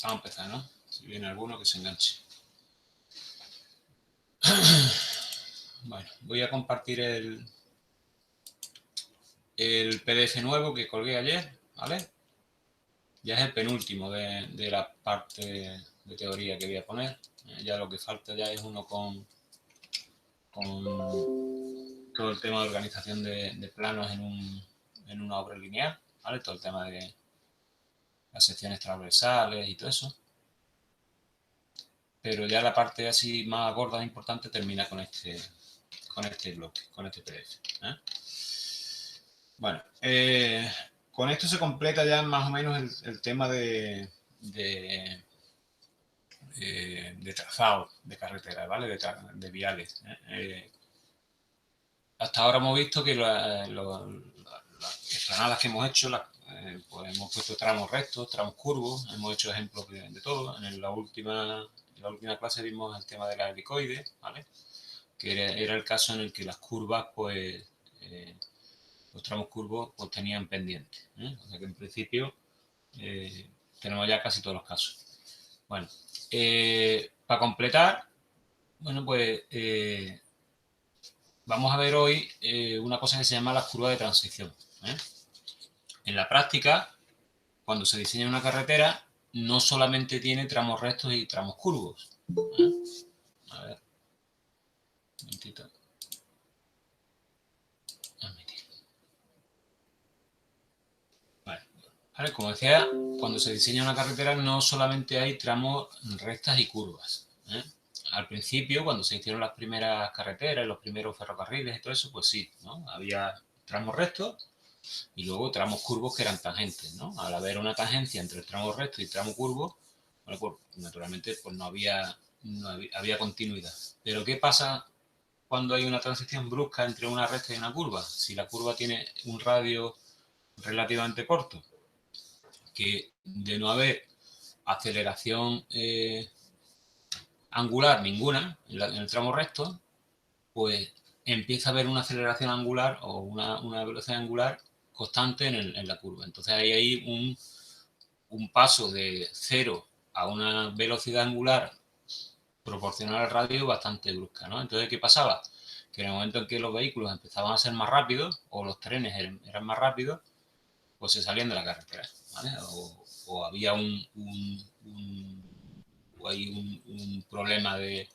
vamos a empezar, ¿no? Si viene alguno que se enganche. Bueno, voy a compartir el PDF nuevo que colgué ayer, ¿vale? Ya es el penúltimo de la parte de teoría que voy a poner. Ya lo que falta ya es uno con todo el tema de organización de planos en una obra lineal, ¿vale? Todo el tema de las secciones transversales y todo eso. Pero ya la parte así más gorda e importante termina con este bloque, con este PDF. Bueno, con esto se completa ya más o menos el tema de trazado de carretera, ¿vale? De viales. Hasta ahora hemos visto que las explanadas que hemos hecho, pues hemos puesto tramos rectos, tramos curvos, hemos hecho ejemplos de todo. En la última clase vimos el tema de la helicoide, ¿vale? Que era el caso en el que las curvas, pues, los tramos curvos, pues tenían pendiente. O sea que en principio tenemos ya casi todos los casos. Bueno, para completar, bueno, pues vamos a ver hoy una cosa que se llama las curvas de transición. En la práctica, cuando se diseña una carretera, no solamente tiene tramos rectos y tramos curvos. A ver, un momentito. Vale, como decía, cuando se diseña una carretera no solamente hay tramos rectas y curvas. Al principio, cuando se hicieron las primeras carreteras, los primeros ferrocarriles y todo eso, pues sí, ¿no? Había tramos rectos y luego tramos curvos que eran tangentes, ¿no? Al haber una tangencia entre el tramo recto y el tramo curvo, bueno, pues naturalmente pues no había continuidad. Pero ¿qué pasa cuando hay una transición brusca entre una recta y una curva? Si la curva tiene un radio relativamente corto, que de no haber aceleración angular ninguna en el tramo recto, pues empieza a haber una aceleración angular o una velocidad angular constante en la curva. Entonces hay un paso de 0 a una velocidad angular proporcional al radio bastante brusca, ¿no? Entonces, ¿qué pasaba? Que en el momento en que los vehículos empezaban a ser más rápidos o los trenes eran más rápidos, pues se salían de la carretera, ¿vale? O había un problema de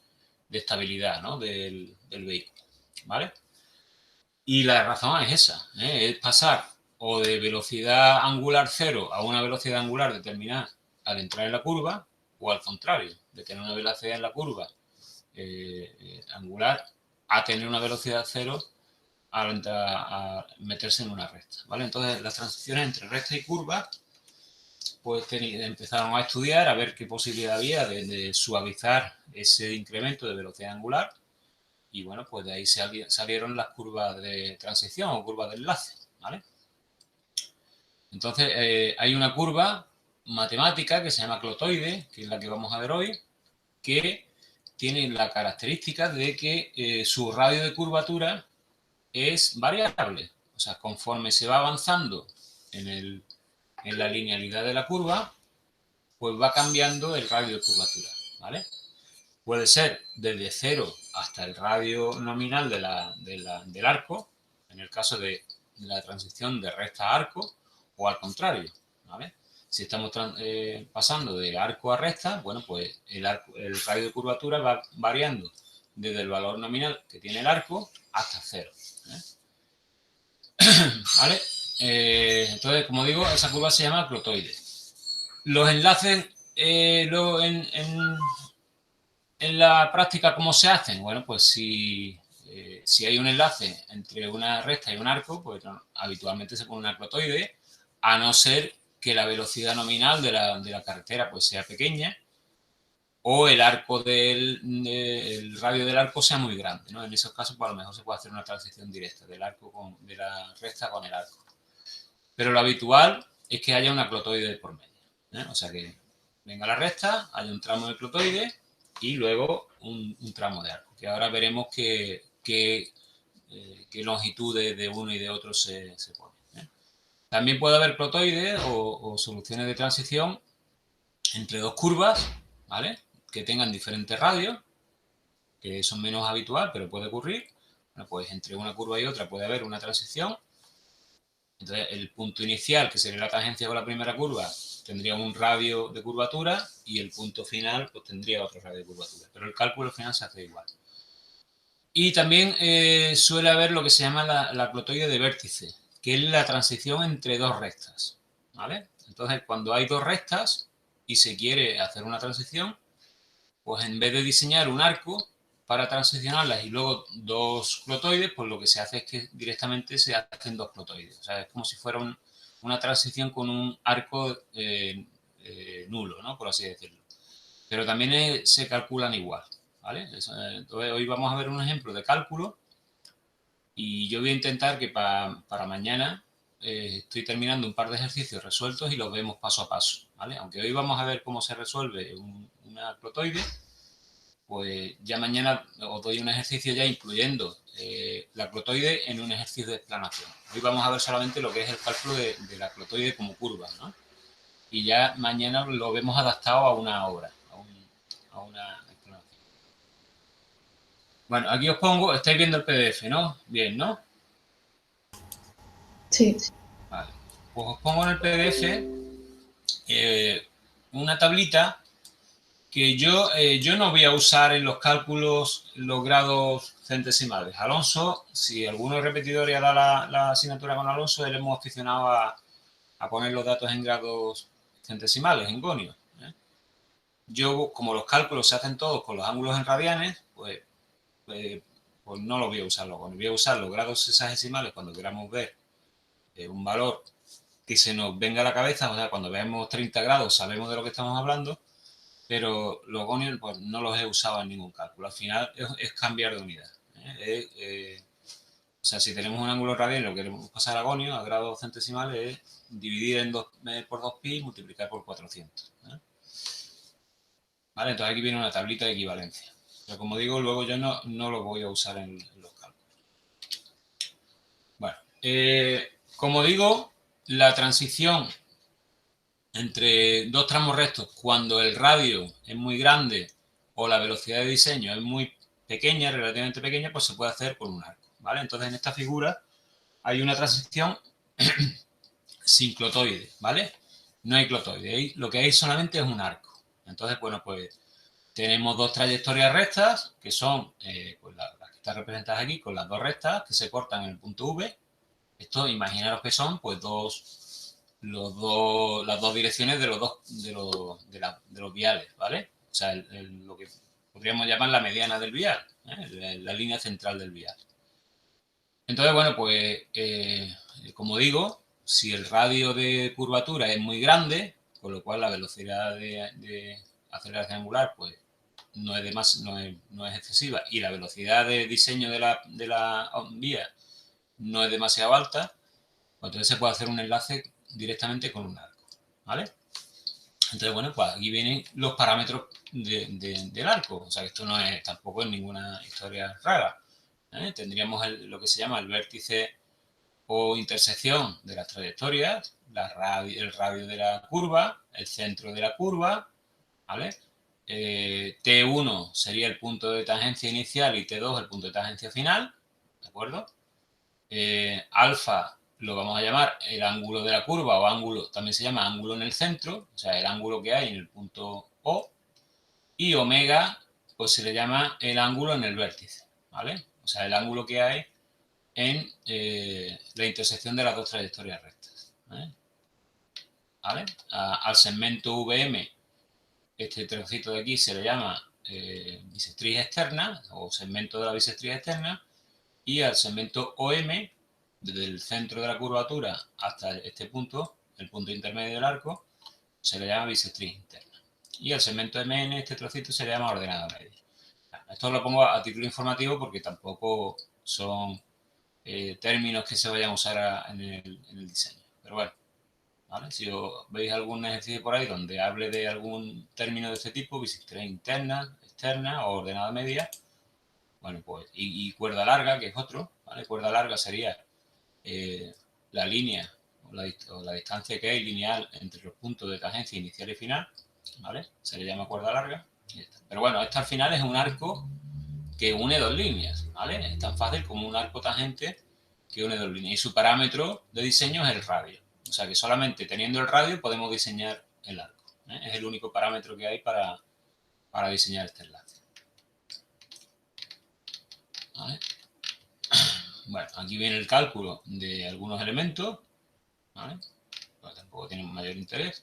estabilidad, ¿no? del vehículo, ¿vale? Y la razón es esa, es pasar o de velocidad angular 0 a una velocidad angular determinada al entrar en la curva, o al contrario, de tener una velocidad en la curva angular a tener una velocidad 0 a meterse en una recta, ¿vale? Entonces, las transiciones entre recta y curva, pues empezaron a estudiar a ver qué posibilidad había de suavizar ese incremento de velocidad angular, y bueno, pues de ahí salieron las curvas de transición o curvas de enlace, ¿vale? Entonces, hay una curva matemática que se llama clotoide, que es la que vamos a ver hoy, que tiene la característica de que su radio de curvatura es variable. O sea, conforme se va avanzando en la linealidad de la curva, pues va cambiando el radio de curvatura, ¿vale? Puede ser desde 0 hasta el radio nominal del arco, en el caso de la transición de recta a arco, o al contrario, ¿vale? Si estamos pasando de arco a recta, bueno, pues el radio de curvatura va variando desde el valor nominal que tiene el arco hasta 0. ¿Vale? Entonces, como digo, esa curva se llama clotoide. Los enlaces, luego en la práctica, ¿cómo se hacen? Bueno, pues si hay un enlace entre una recta y un arco, pues habitualmente se pone una clotoide, a no ser que la velocidad nominal de la carretera pues sea pequeña, o el arco el radio del arco sea muy grande, ¿no? En esos casos, pues a lo mejor se puede hacer una transición directa de la recta con el arco. Pero lo habitual es que haya una clotoide por medio, O sea que venga la recta, haya un tramo de clotoide y luego un tramo de arco, que ahora veremos qué longitudes de uno y de otro se ponen. También puede haber clotoides o soluciones de transición entre dos curvas, ¿vale? Que tengan diferentes radios, que eso es menos habitual, pero puede ocurrir. Bueno, pues entre una curva y otra puede haber una transición. Entonces, el punto inicial, que sería la tangencia con la primera curva, tendría un radio de curvatura y el punto final pues tendría otro radio de curvatura. Pero el cálculo al final se hace igual. Y también suele haber lo que se llama la clotoide de vértice, que es la transición entre dos rectas, ¿vale? Entonces, cuando hay dos rectas y se quiere hacer una transición, pues en vez de diseñar un arco para transicionarlas y luego dos clotoides, pues lo que se hace es que directamente se hacen dos clotoides. O sea, es como si fuera una transición con un arco nulo, ¿no? Por así decirlo. Pero también se calculan igual, ¿vale? Entonces, hoy vamos a ver un ejemplo de cálculo y yo voy a intentar que para mañana estoy terminando un par de ejercicios resueltos y los vemos paso a paso, ¿vale? Aunque hoy vamos a ver cómo se resuelve una clotoide, pues ya mañana os doy un ejercicio ya incluyendo la clotoide en un ejercicio de explanación. Hoy vamos a ver solamente lo que es el cálculo de la clotoide como curva, ¿no? Y ya mañana lo vemos adaptado a una obra, a una explanación. Bueno, aquí os pongo, estáis viendo el PDF, ¿no? Bien, ¿no? Sí. Vale. Pues os pongo en el PDF una tablita que yo no voy a usar en los cálculos los grados centesimales. Alonso, si alguno de repetidores ha dado la asignatura con Alonso, él hemos aficionado a poner los datos en grados centesimales, en gonios. Yo, como los cálculos se hacen todos con los ángulos en radianes, pues no los voy a usar los gonios. Voy a usar los grados sexagesimales cuando queramos ver un valor que se nos venga a la cabeza. O sea, cuando veamos 30 grados sabemos de lo que estamos hablando, pero los gonios pues, no los he usado en ningún cálculo. Al final es cambiar de unidad. O sea, si tenemos un ángulo radial y lo queremos pasar a gonio, a grados centesimales, es dividir por 2pi y multiplicar por 400. ¿Vale? Entonces aquí viene una tablita de equivalencia. Pero como digo, luego yo no lo voy a usar en los cálculos. Bueno, como digo, la transición entre dos tramos rectos, cuando el radio es muy grande o la velocidad de diseño es muy pequeña, relativamente pequeña, pues se puede hacer con un arco, ¿vale? Entonces, en esta figura hay una transición sin clotoide, ¿vale? No hay clotoide, lo que hay solamente es un arco. Entonces, bueno, pues tenemos dos trayectorias rectas, que son pues las que están representadas aquí, con las dos rectas que se cortan en el punto V. Esto, imaginaros que son pues las dos direcciones de los viales, ¿vale? O sea, lo que podríamos llamar la mediana del vial, la línea central del vial. Entonces, bueno, pues como digo, si el radio de curvatura es muy grande, con lo cual la velocidad de aceleración angular pues no es excesiva y la velocidad de diseño de la vía no es demasiado alta, pues entonces se puede hacer un enlace directamente con un arco, ¿vale? Entonces, bueno, pues aquí vienen los parámetros del arco. O sea, que esto tampoco es ninguna historia rara. Tendríamos lo que se llama el vértice o intersección de las trayectorias, el radio de la curva, el centro de la curva, ¿vale? T1 sería el punto de tangencia inicial y T2 el punto de tangencia final, ¿de acuerdo? Alfa lo vamos a llamar el ángulo de la curva o ángulo, también se llama ángulo en el centro, o sea, el ángulo que hay en el punto O. Y omega, pues se le llama el ángulo en el vértice, ¿vale? O sea, el ángulo que hay en la intersección de las dos trayectorias rectas, ¿vale? Al segmento VM, este trocito de aquí se le llama bisectriz externa o segmento de la bisectriz externa, y al segmento OM, desde el centro de la curvatura hasta este punto, el punto intermedio del arco, se le llama bisectriz interna. Y al segmento MN, este trocito, se le llama ordenada media. Esto lo pongo a título informativo porque tampoco son términos que se vayan a usar en el diseño. Pero bueno, ¿vale? Si os veis algún ejercicio por ahí donde hable de algún término de este tipo, bisectriz interna, externa o ordenada media, bueno, pues, y cuerda larga, que es otro, ¿vale? Cuerda larga sería la línea o la distancia que hay lineal entre los puntos de tangencia inicial y final, ¿vale? Se le llama cuerda larga. Y ya está. Pero bueno, esto al final es un arco que une dos líneas, ¿vale? Es tan fácil como un arco tangente que une dos líneas. Y su parámetro de diseño es el radio. O sea que solamente teniendo el radio podemos diseñar el arco. Es el único parámetro que hay para diseñar este enlace. ¿Vale? Bueno, aquí viene el cálculo de algunos elementos, ¿vale? Bueno, tampoco tienen mayor interés.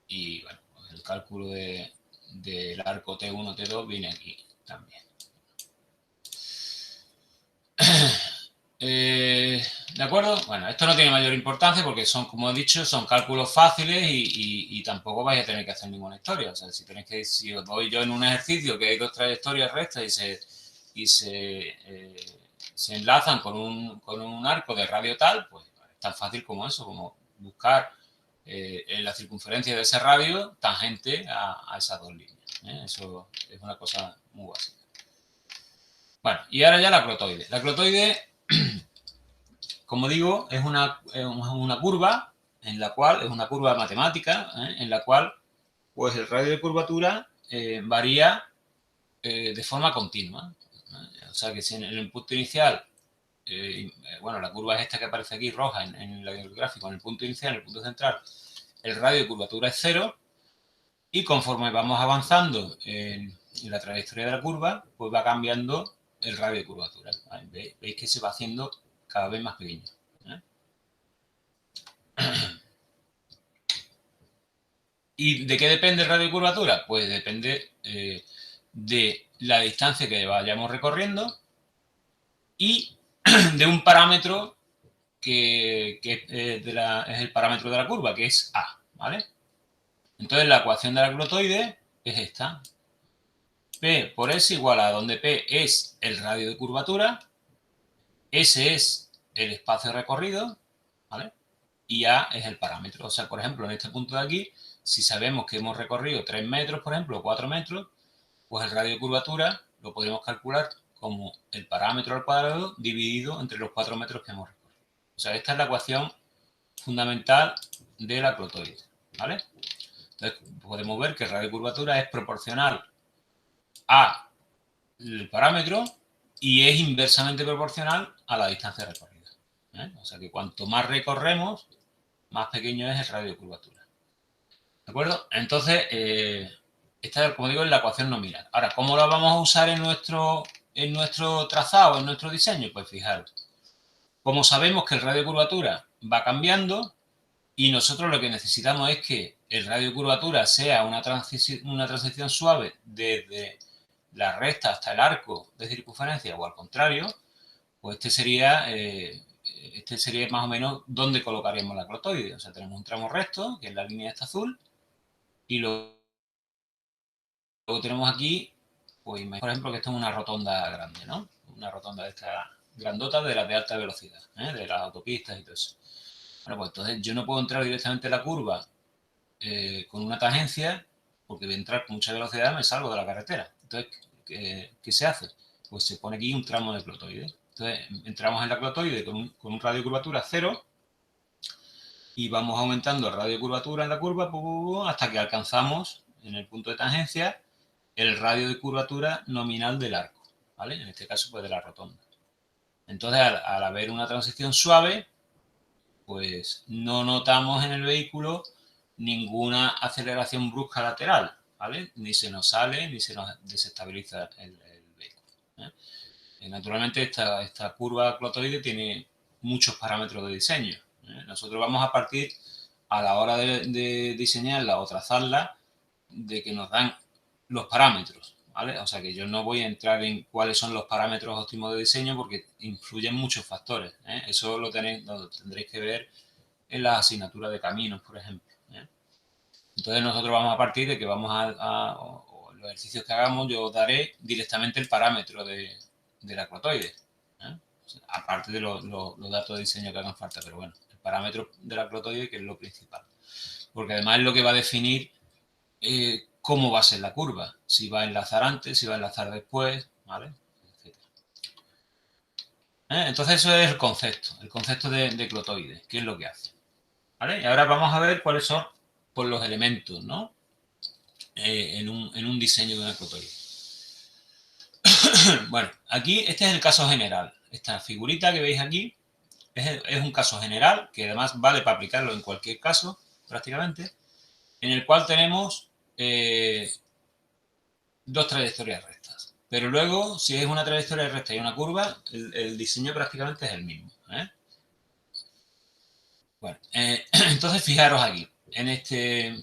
Y bueno, pues el cálculo del arco T1, T2 viene aquí también. ¿De acuerdo? Bueno, esto no tiene mayor importancia porque son, como he dicho, son cálculos fáciles y tampoco vais a tener que hacer ninguna historia. O sea, si os doy yo en un ejercicio que hay dos trayectorias rectas y se enlazan con un arco de radio tal, pues es tan fácil como eso, como buscar en la circunferencia de ese radio tangente a esas dos líneas. Eso es una cosa muy básica. Bueno, y ahora ya la clotoide. La clotoide, como digo, es una curva en la cual, es una curva matemática, en la cual pues el radio de curvatura varía de forma continua. O sea que si en el punto inicial, bueno, la curva es esta que aparece aquí, roja, en el gráfico, en el punto inicial, en el punto central, el radio de curvatura es 0, y conforme vamos avanzando en la trayectoria de la curva, pues va cambiando el radio de curvatura. ¿Vale? Veis que se va haciendo cada vez más pequeño. ¿Y de qué depende el radio de curvatura? Pues depende de la distancia que vayamos recorriendo y de un parámetro que es el parámetro de la curva, que es A, ¿vale? Entonces la ecuación de la clotoide es esta. P por S igual a donde P es el radio de curvatura, S es el espacio recorrido, ¿vale? Y A es el parámetro. O sea, por ejemplo, en este punto de aquí, si sabemos que hemos recorrido 3 metros, por ejemplo, o 4 metros, pues el radio de curvatura lo podemos calcular como el parámetro al cuadrado dividido entre los 4 metros que hemos recorrido. O sea, esta es la ecuación fundamental de la clotoide, ¿vale? Entonces, podemos ver que el radio de curvatura es proporcional a el parámetro y es inversamente proporcional a la distancia recorrida. O sea que cuanto más recorremos, más pequeño es el radio de curvatura. ¿De acuerdo? Entonces, esta, como digo, es la ecuación nominal. Ahora, ¿cómo la vamos a usar en nuestro trazado, en nuestro diseño? Pues fijaros, como sabemos que el radio de curvatura va cambiando y nosotros lo que necesitamos es que el radio de curvatura sea una transición suave desde la recta hasta el arco de circunferencia o al contrario, pues este sería más o menos donde colocaríamos la clotoide. O sea, tenemos un tramo recto, que es la línea esta azul, y luego tenemos aquí, pues por ejemplo, que esto es una rotonda grande, ¿no? Una rotonda de esta grandota de las de alta velocidad, de las autopistas y todo eso. Bueno, pues entonces yo no puedo entrar directamente en la curva con una tangencia, porque voy a entrar con mucha velocidad, me salgo de la carretera. Entonces, ¿qué se hace? Pues se pone aquí un tramo de clotoide. Entonces, entramos en la clotoide con un radio de curvatura 0 y vamos aumentando el radio de curvatura en la curva hasta que alcanzamos en el punto de tangencia el radio de curvatura nominal del arco, ¿vale? En este caso, pues de la rotonda. Entonces, al haber una transición suave, pues no notamos en el vehículo ninguna aceleración brusca lateral, ¿vale? Ni se nos sale ni se nos desestabiliza el vehículo. Naturalmente, esta curva clotoide tiene muchos parámetros de diseño. Nosotros vamos a partir, a la hora de diseñarla o trazarla, de que nos dan los parámetros, ¿vale? O sea que yo no voy a entrar en cuáles son los parámetros óptimos de diseño porque influyen muchos factores. Eso lo tendréis que ver en las asignaturas de caminos, por ejemplo. Entonces nosotros vamos a partir de que vamos o los ejercicios que hagamos, yo daré directamente el parámetro de la clotoide. O sea, aparte de los datos de diseño que hagan falta, pero bueno, el parámetro de la clotoide que es lo principal. Porque además es lo que va a definir cómo va a ser la curva, si va a enlazar antes, si va a enlazar después, ¿vale? Entonces eso es el concepto de clotoide, qué es lo que hace. ¿Vale? Y ahora vamos a ver cuáles son por los elementos, ¿no? En un diseño de una clotoide. Bueno, aquí este es el caso general. Esta figurita que veis aquí es un caso general, que además vale para aplicarlo en cualquier caso, prácticamente, en el cual tenemos dos trayectorias rectas. Pero luego, si es una trayectoria recta y una curva, el diseño prácticamente es el mismo. Bueno, entonces fijaros aquí, en este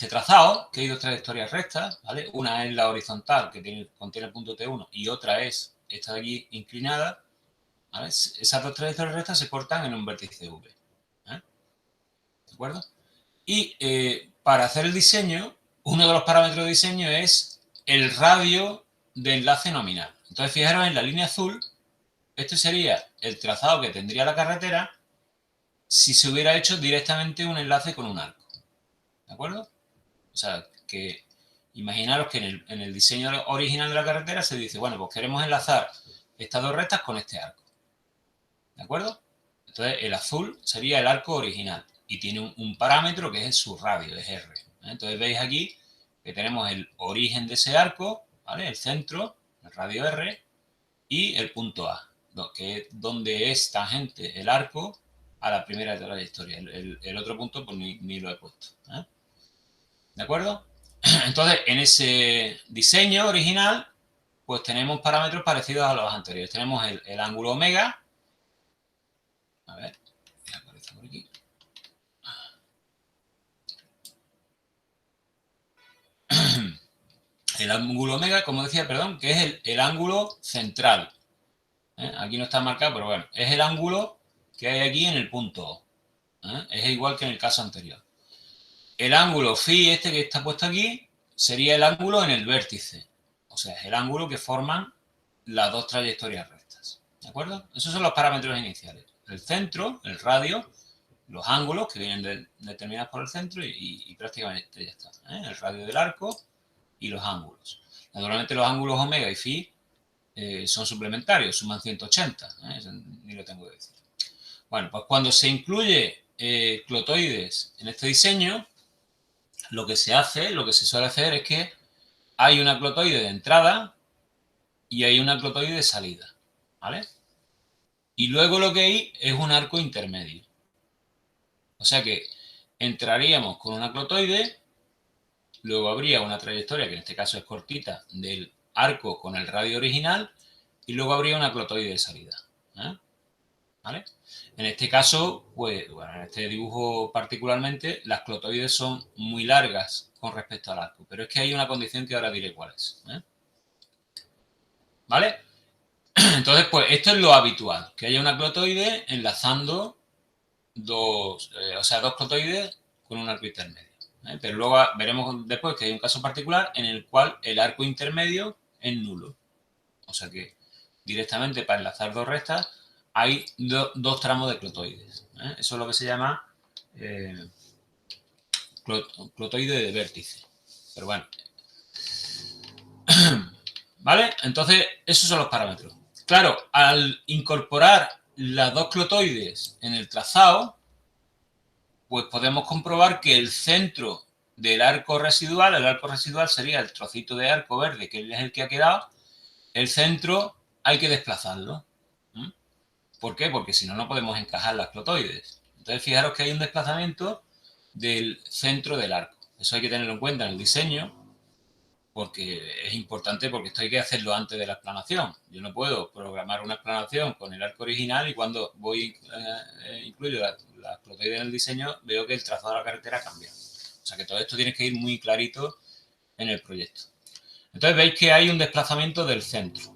trazado, que hay dos trayectorias rectas, ¿vale? Una es la horizontal, que contiene el punto T1, y otra es esta de aquí inclinada, ¿vale? Esas dos trayectorias rectas se cortan en un vértice V. ¿De acuerdo? Y para hacer el diseño, uno de los parámetros de diseño es el radio de enlace nominal. Entonces, fijaros en la línea azul, este sería el trazado que tendría la carretera si se hubiera hecho directamente un enlace con un arco. ¿De acuerdo? O sea, que imaginaros que en el diseño original de la carretera se dice, bueno, pues queremos enlazar estas dos rectas con este arco. ¿De acuerdo? Entonces, el azul sería el arco original y tiene un parámetro que es su radio, es R. Entonces, veis aquí que tenemos el origen de ese arco, ¿vale? El centro, el radio R, y el punto A, que es donde es tangente el arco a la primera trayectoria. El otro punto, pues ni lo he puesto. ¿De acuerdo? Entonces, en ese diseño original, pues tenemos parámetros parecidos a los anteriores. Tenemos el ángulo omega. A ver, que aparece por aquí. El ángulo omega, como decía, perdón, que es el ángulo central. Aquí no está marcado, pero bueno, es el ángulo que hay aquí en el punto O. Es igual que en el caso anterior. El ángulo phi, este que está puesto aquí, sería el ángulo en el vértice. O sea, es el ángulo que forman las dos trayectorias rectas. ¿De acuerdo? Esos son los parámetros iniciales. El centro, el radio, los ángulos que vienen determinados por el centro y prácticamente ya está. El radio del arco y los ángulos. Naturalmente los ángulos omega y phi son suplementarios, suman 180. Ni lo tengo que decir. Bueno, pues cuando se incluye clotoides en este diseño, lo que se suele hacer es que hay una clotoide de entrada y hay una clotoide de salida, ¿vale? Y luego lo que hay es un arco intermedio. O sea que entraríamos con una clotoide, luego habría una trayectoria, que en este caso es cortita, del arco con el radio original, y luego habría una clotoide de salida. ¿Vale? En este caso, pues, bueno, en este dibujo particularmente, las clotoides son muy largas con respecto al arco, pero es que hay una condición que ahora diré cuál es. ¿Vale? Entonces, pues esto es lo habitual, que haya una clotoide enlazando dos clotoides con un arco intermedio. Pero luego veremos después que hay un caso particular en el cual el arco intermedio es nulo. O sea que directamente para enlazar dos rectas hay dos tramos de clotoides. Eso es lo que se llama clotoide de vértice. Pero bueno. ¿Vale? Entonces, esos son los parámetros. Claro, al incorporar las dos clotoides en el trazado, pues podemos comprobar que el centro del arco residual, el arco residual sería el trocito de arco verde, que es el que ha quedado, el centro hay que desplazarlo. ¿Por qué? Porque si no, no podemos encajar las clotoides. Entonces, fijaros que hay un desplazamiento del centro del arco. Eso hay que tenerlo en cuenta en el diseño, porque es importante, porque esto hay que hacerlo antes de la explanación. Yo no puedo programar una explanación con el arco original y cuando incluyo las clotoides en el diseño, veo que el trazado de la carretera cambia. O sea que todo esto tiene que ir muy clarito en el proyecto. Entonces veis que hay un desplazamiento del centro.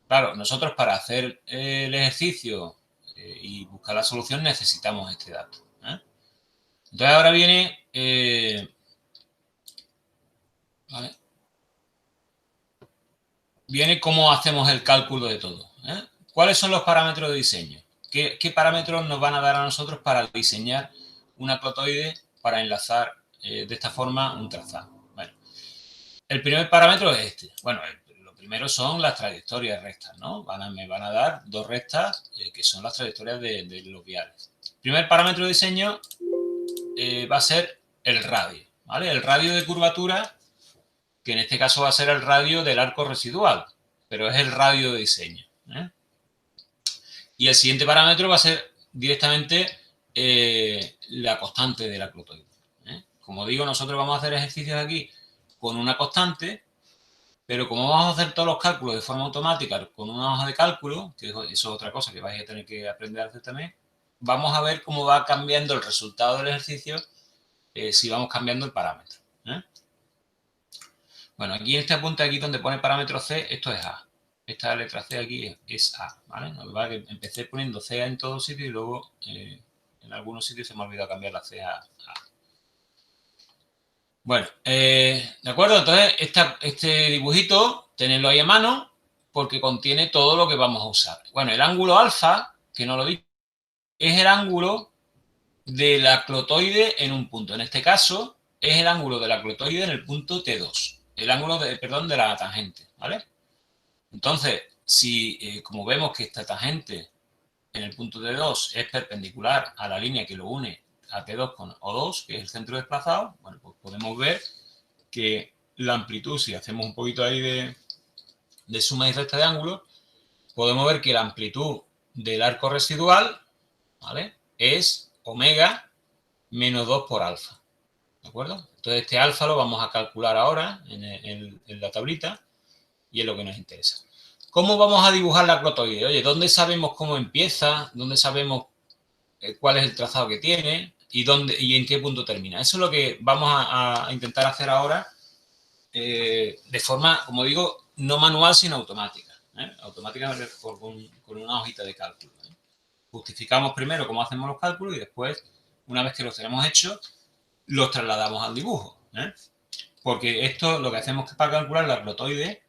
Claro, nosotros para hacer el ejercicio y buscar la solución necesitamos este dato. Entonces ahora viene... ¿vale? Viene cómo hacemos el cálculo de todo. ¿Cuáles son los parámetros de diseño? ¿Qué parámetros nos van a dar a nosotros para diseñar una clotoide para enlazar de esta forma un trazado? Bueno, el primer parámetro es este. Bueno, lo primero son las trayectorias rectas, ¿no? Me van a dar dos rectas que son las trayectorias de los viales. El primer parámetro de diseño va a ser el radio, ¿vale? El radio de curvatura, que en este caso va a ser el radio del arco residual, pero es el radio de diseño, ¿eh? Y el siguiente parámetro va a ser directamente la constante de la clotoide, ¿eh? Como digo, nosotros vamos a hacer ejercicios aquí con una constante, pero como vamos a hacer todos los cálculos de forma automática con una hoja de cálculo, que eso es otra cosa que vais a tener que aprender a hacer también, vamos a ver cómo va cambiando el resultado del ejercicio si vamos cambiando el parámetro, ¿eh? Bueno, aquí en este apunte, aquí donde pone parámetro C, esto es A. Esta letra C aquí es A, ¿vale? Que empecé poniendo C en todos sitios y luego en algunos sitios se me ha olvidado cambiar la C a A. Bueno, ¿de acuerdo? Entonces, este dibujito, tenedlo ahí a mano porque contiene todo lo que vamos a usar. Bueno, el ángulo alfa, que no lo he dicho, es el ángulo de la clotoide en un punto. En este caso, es el ángulo de la clotoide en el punto T2. El ángulo, de la tangente, ¿vale? Entonces, si como vemos que esta tangente en el punto T2 es perpendicular a la línea que lo une a T2 con O2, que es el centro desplazado, bueno, pues podemos ver que la amplitud, si hacemos un poquito ahí de suma y resta de ángulos, podemos ver que la amplitud del arco residual, ¿vale?, es omega menos 2 por alfa, ¿de acuerdo? Entonces este alfa lo vamos a calcular ahora en la tablita y es lo que nos interesa. ¿Cómo vamos a dibujar la clotoide? Oye, ¿dónde sabemos cómo empieza? ¿Dónde sabemos cuál es el trazado que tiene? ¿Y en qué punto termina? Eso es lo que vamos a intentar hacer ahora de forma, como digo, no manual, sino automática. Automática con una hojita de cálculo. Justificamos primero cómo hacemos los cálculos y después, una vez que los tenemos hechos, los trasladamos al dibujo. Porque esto, lo que hacemos para calcular la clotoide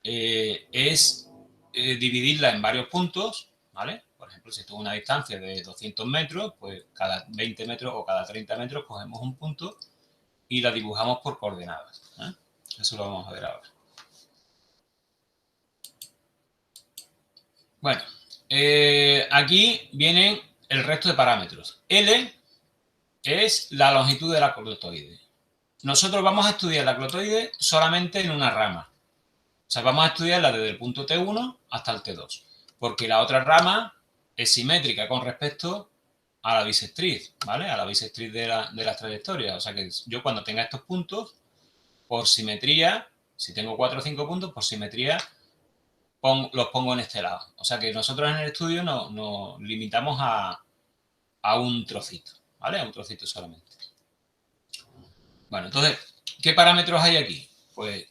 es dividirla en varios puntos, ¿vale? Por ejemplo, si esto es una distancia de 200 metros, pues cada 20 metros o cada 30 metros cogemos un punto y la dibujamos por coordenadas. Eso lo vamos a ver ahora. Bueno, aquí vienen el resto de parámetros. L es la longitud de la clotoide. Nosotros vamos a estudiar la clotoide solamente en una rama. O sea, vamos a estudiarla desde el punto T1 hasta el T2. Porque la otra rama es simétrica con respecto a la bisectriz, ¿vale? A la bisectriz de las trayectorias. O sea que yo cuando tenga estos puntos, por simetría, si tengo 4 o 5 puntos, por simetría los pongo en este lado. O sea que nosotros en el estudio nos limitamos a un trocito, ¿vale? A un trocito solamente. Bueno, entonces, ¿qué parámetros hay aquí? Pues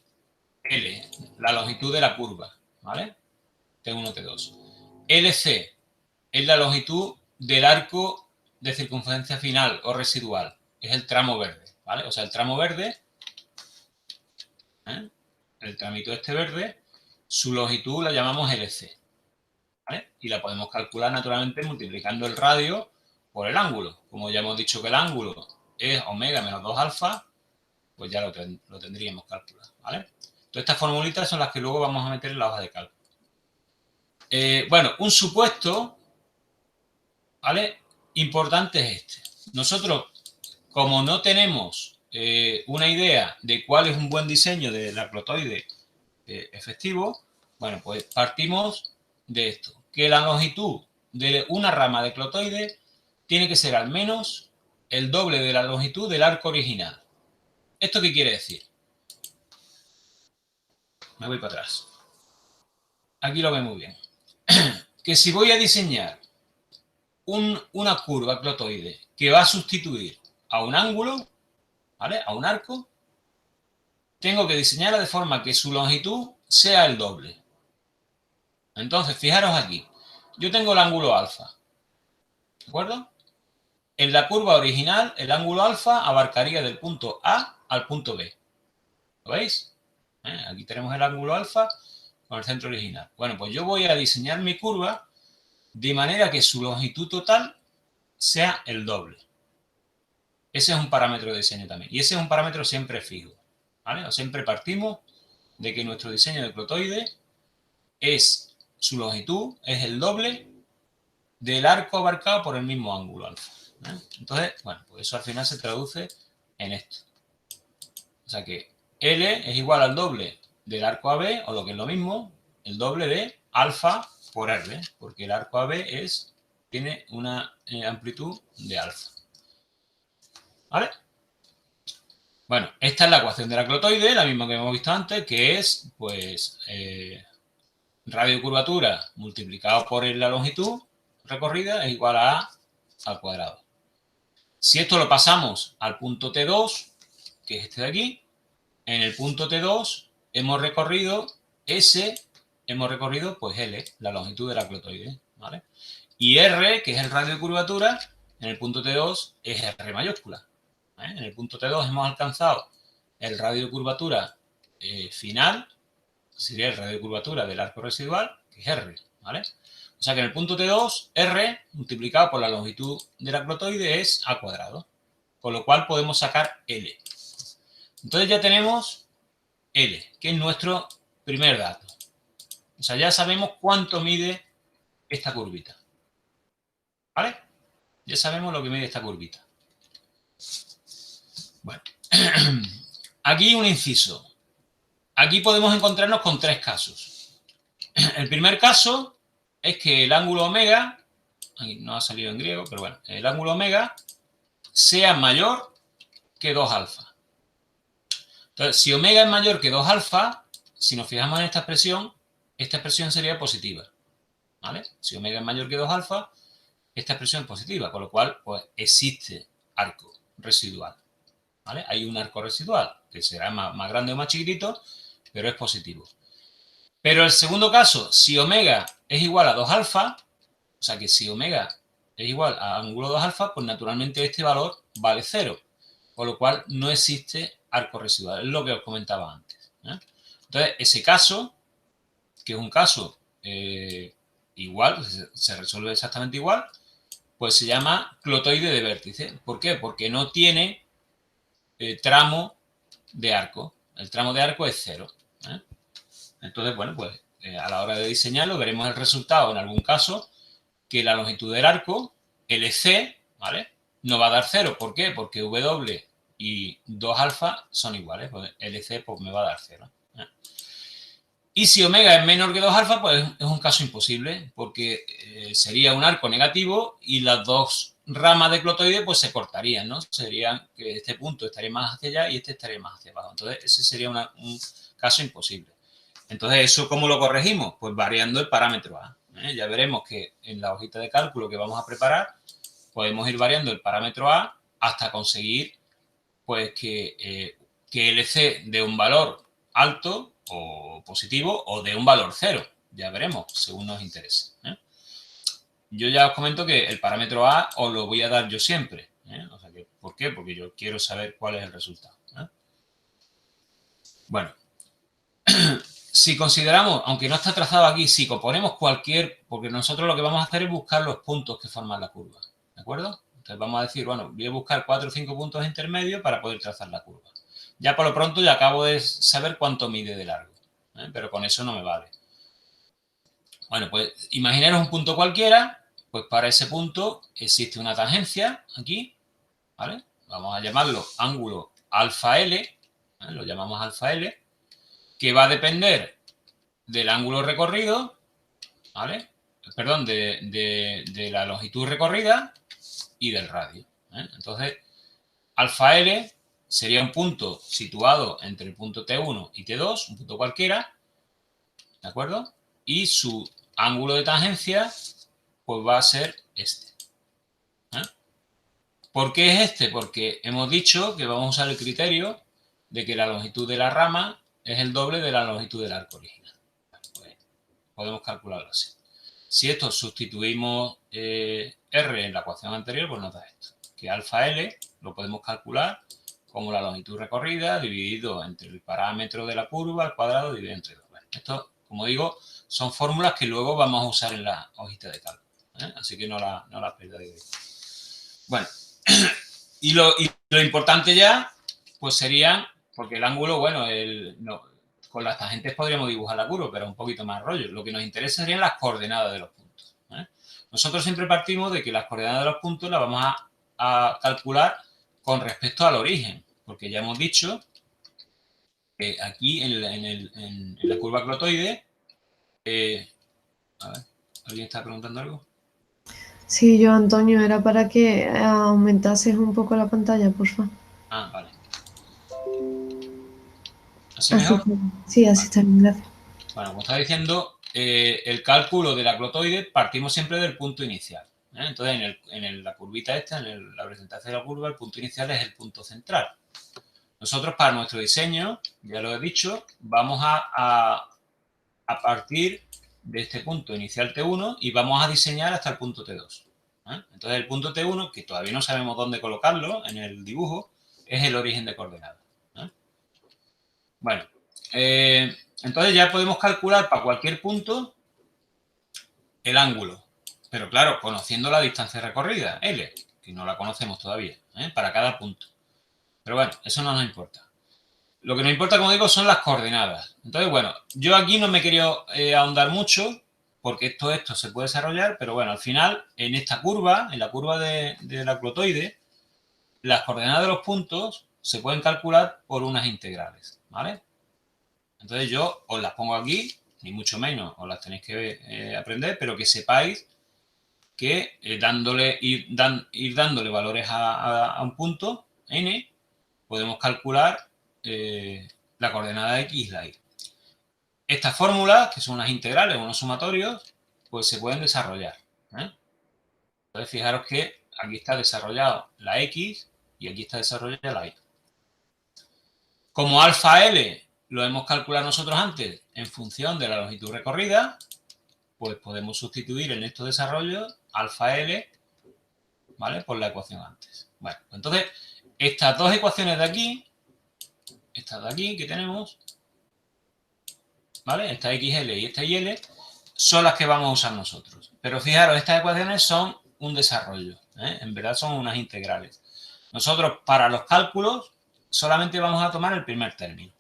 L, la longitud de la curva, ¿vale? T1, T2. LC es la longitud del arco de circunferencia final o residual. Es el tramo verde, ¿vale? O sea, el tramo verde, el tramito este verde, su longitud la llamamos LC, ¿vale? Y la podemos calcular naturalmente multiplicando el radio por el ángulo. Como ya hemos dicho que el ángulo es omega menos 2 alfa, pues ya lo tendríamos calculado, ¿vale? Entonces estas formulitas son las que luego vamos a meter en la hoja de cálculo. Bueno, un supuesto, ¿vale?, importante es este. Nosotros, como no tenemos una idea de cuál es un buen diseño de la clotoide efectivo, bueno, pues partimos de esto, que la longitud de una rama de clotoide tiene que ser al menos el doble de la longitud del arco original. ¿Esto qué quiere decir? Me voy para atrás. Aquí lo ve muy bien. Que si voy a diseñar una curva clotoide que va a sustituir a un ángulo, ¿vale?, a un arco, tengo que diseñarla de forma que su longitud sea el doble. Entonces, fijaros aquí. Yo tengo el ángulo alfa, ¿de acuerdo? En la curva original, el ángulo alfa abarcaría del punto A al punto B. ¿Lo veis? Aquí tenemos el ángulo alfa con el centro original. Bueno, pues yo voy a diseñar mi curva de manera que su longitud total sea el doble. Ese es un parámetro de diseño también. Y ese es un parámetro siempre fijo, ¿vale? O siempre partimos de que nuestro diseño de clotoide su longitud es el doble del arco abarcado por el mismo ángulo alfa. Entonces, bueno, pues eso al final se traduce en esto. O sea que L es igual al doble del arco AB, o lo que es lo mismo, el doble de alfa por R, porque el arco AB tiene una amplitud de alfa. ¿Vale? Bueno, esta es la ecuación de la clotoide, la misma que hemos visto antes, que es, pues, radio de curvatura multiplicado por la longitud recorrida es igual a al cuadrado. Si esto lo pasamos al punto T2, que es este de aquí, en el punto T2 hemos recorrido pues L, la longitud de la clotoide, ¿vale? Y R, que es el radio de curvatura, en el punto T2 es R mayúscula. En el punto T2 hemos alcanzado el radio de curvatura final, sería el radio de curvatura del arco residual, que es R, ¿vale? O sea que en el punto T2, R multiplicado por la longitud de la clotoide es A cuadrado, con lo cual podemos sacar L. Entonces ya tenemos L, que es nuestro primer dato. O sea, ya sabemos cuánto mide esta curvita. ¿Vale? Ya sabemos lo que mide esta curvita. Bueno, aquí un inciso. Aquí podemos encontrarnos con tres casos. El primer caso es que el ángulo omega, aquí no ha salido en griego, pero bueno, el ángulo omega sea mayor que 2 alfa. Entonces, si omega es mayor que 2 alfa, si nos fijamos en esta expresión sería positiva. ¿Vale? Si omega es mayor que 2 alfa, esta expresión es positiva, con lo cual pues, existe arco residual. ¿Vale? Hay un arco residual que será más grande o más chiquitito, pero es positivo. Pero el segundo caso, si omega es igual a 2 alfa, o sea que si omega es igual a ángulo 2 alfa, pues naturalmente este valor vale 0, con lo cual no existe arco residual, es lo que os comentaba antes. Entonces, ese caso, que es un caso igual, se resuelve exactamente igual, pues se llama clotoide de vértice. ¿Por qué? Porque no tiene tramo de arco. El tramo de arco es 0. Entonces, bueno, pues a la hora de diseñarlo veremos el resultado en algún caso que la longitud del arco, LC, ¿vale? No va a dar 0. ¿Por qué? Porque W y 2 alfa son iguales. Pues LC pues me va a dar 0. Y si omega es menor que 2 alfa, pues es un caso imposible, porque sería un arco negativo y las dos ramas de clotoide pues se cortarían, ¿no? Serían que este punto estaría más hacia allá y este estaría más hacia abajo. Entonces, ese sería un caso imposible. Entonces, ¿eso cómo lo corregimos? Pues variando el parámetro A. Ya veremos que en la hojita de cálculo que vamos a preparar, podemos ir variando el parámetro A hasta conseguir pues que LC dé un valor alto o positivo o de un valor 0. Ya veremos, según nos interese. Yo ya os comento que el parámetro A os lo voy a dar yo siempre. O sea que, ¿por qué? Porque yo quiero saber cuál es el resultado. Bueno, si consideramos, aunque no está trazado aquí, si componemos porque nosotros lo que vamos a hacer es buscar los puntos que forman la curva. ¿De acuerdo? Entonces vamos a decir, bueno, voy a buscar 4 o 5 puntos intermedios para poder trazar la curva. Ya por lo pronto ya acabo de saber cuánto mide de largo, pero con eso no me vale. Bueno, pues imaginaros un punto cualquiera, pues para ese punto existe una tangencia aquí, ¿vale? Vamos a llamarlo ángulo alfa L, lo llamamos alfa L, que va a depender del ángulo recorrido, ¿vale? Perdón, de la longitud recorrida y del radio. Entonces, alfa L sería un punto situado entre el punto T1 y T2, un punto cualquiera, ¿de acuerdo? Y su ángulo de tangencia, pues va a ser este. ¿Por qué es este? Porque hemos dicho que vamos a usar el criterio de que la longitud de la rama es el doble de la longitud del arco original. Pues podemos calcularlo así. Si esto sustituimos R en la ecuación anterior, pues nos da esto. Que alfa L lo podemos calcular como la longitud recorrida dividido entre el parámetro de la curva al cuadrado dividido entre 2. Bueno, esto, como digo, son fórmulas que luego vamos a usar en la hojita de cálculo. Así que no la perdáis. Bueno, y lo importante ya, pues sería, porque el ángulo, bueno, con las tangentes podríamos dibujar la curva, pero es un poquito más rollo. Lo que nos interesa serían las coordenadas de los puntos. Nosotros siempre partimos de que las coordenadas de los puntos las vamos a calcular con respecto al origen. porque ya hemos dicho que aquí en la curva clotoide, a ver, ¿alguien está preguntando algo? Sí, yo, Antonio, era para que aumentases un poco la pantalla, por favor. Ah, vale. ¿Así Así mejor? está bien. Sí, así Vale. está bien, gracias. Bueno, como estaba diciendo, el cálculo de la clotoide partimos siempre del punto inicial. Entonces, la curvita esta, la presentación de la curva, el punto inicial es el punto central. Nosotros, para nuestro diseño, ya lo he dicho, vamos a partir de este punto inicial T1 y vamos a diseñar hasta el punto T2. Entonces, el punto T1, que todavía no sabemos dónde colocarlo en el dibujo, es el origen de coordenadas. Bueno, entonces ya podemos calcular para cualquier punto el ángulo. Pero claro, conociendo la distancia recorrida, L, que no la conocemos todavía, para cada punto. Pero bueno, eso no nos importa. Lo que nos importa, como digo, son las coordenadas. Entonces, bueno, yo aquí no me he querido ahondar mucho, porque esto se puede desarrollar, pero bueno, al final, en esta curva, en la curva de la clotoide, las coordenadas de los puntos se pueden calcular por unas integrales, ¿vale? Entonces yo os las pongo aquí, ni mucho menos os las tenéis que aprender, pero que sepáis que ir dándole valores a un punto, n, podemos calcular la coordenada x y la y. Estas fórmulas, que son unas integrales, unos sumatorios, pues se pueden desarrollar. Entonces, fijaros que aquí está desarrollado la x y aquí está desarrollada la y. Como alfa L lo hemos calculado nosotros antes en función de la longitud recorrida, pues podemos sustituir en estos desarrollos alfa L, ¿vale? Por la ecuación antes. Bueno, entonces, estas dos ecuaciones de aquí, estas de aquí que tenemos, ¿vale? Esta XL y esta YL, son las que vamos a usar nosotros. Pero fijaros, estas ecuaciones son un desarrollo, en verdad son unas integrales. Nosotros, para los cálculos, solamente vamos a tomar el primer término.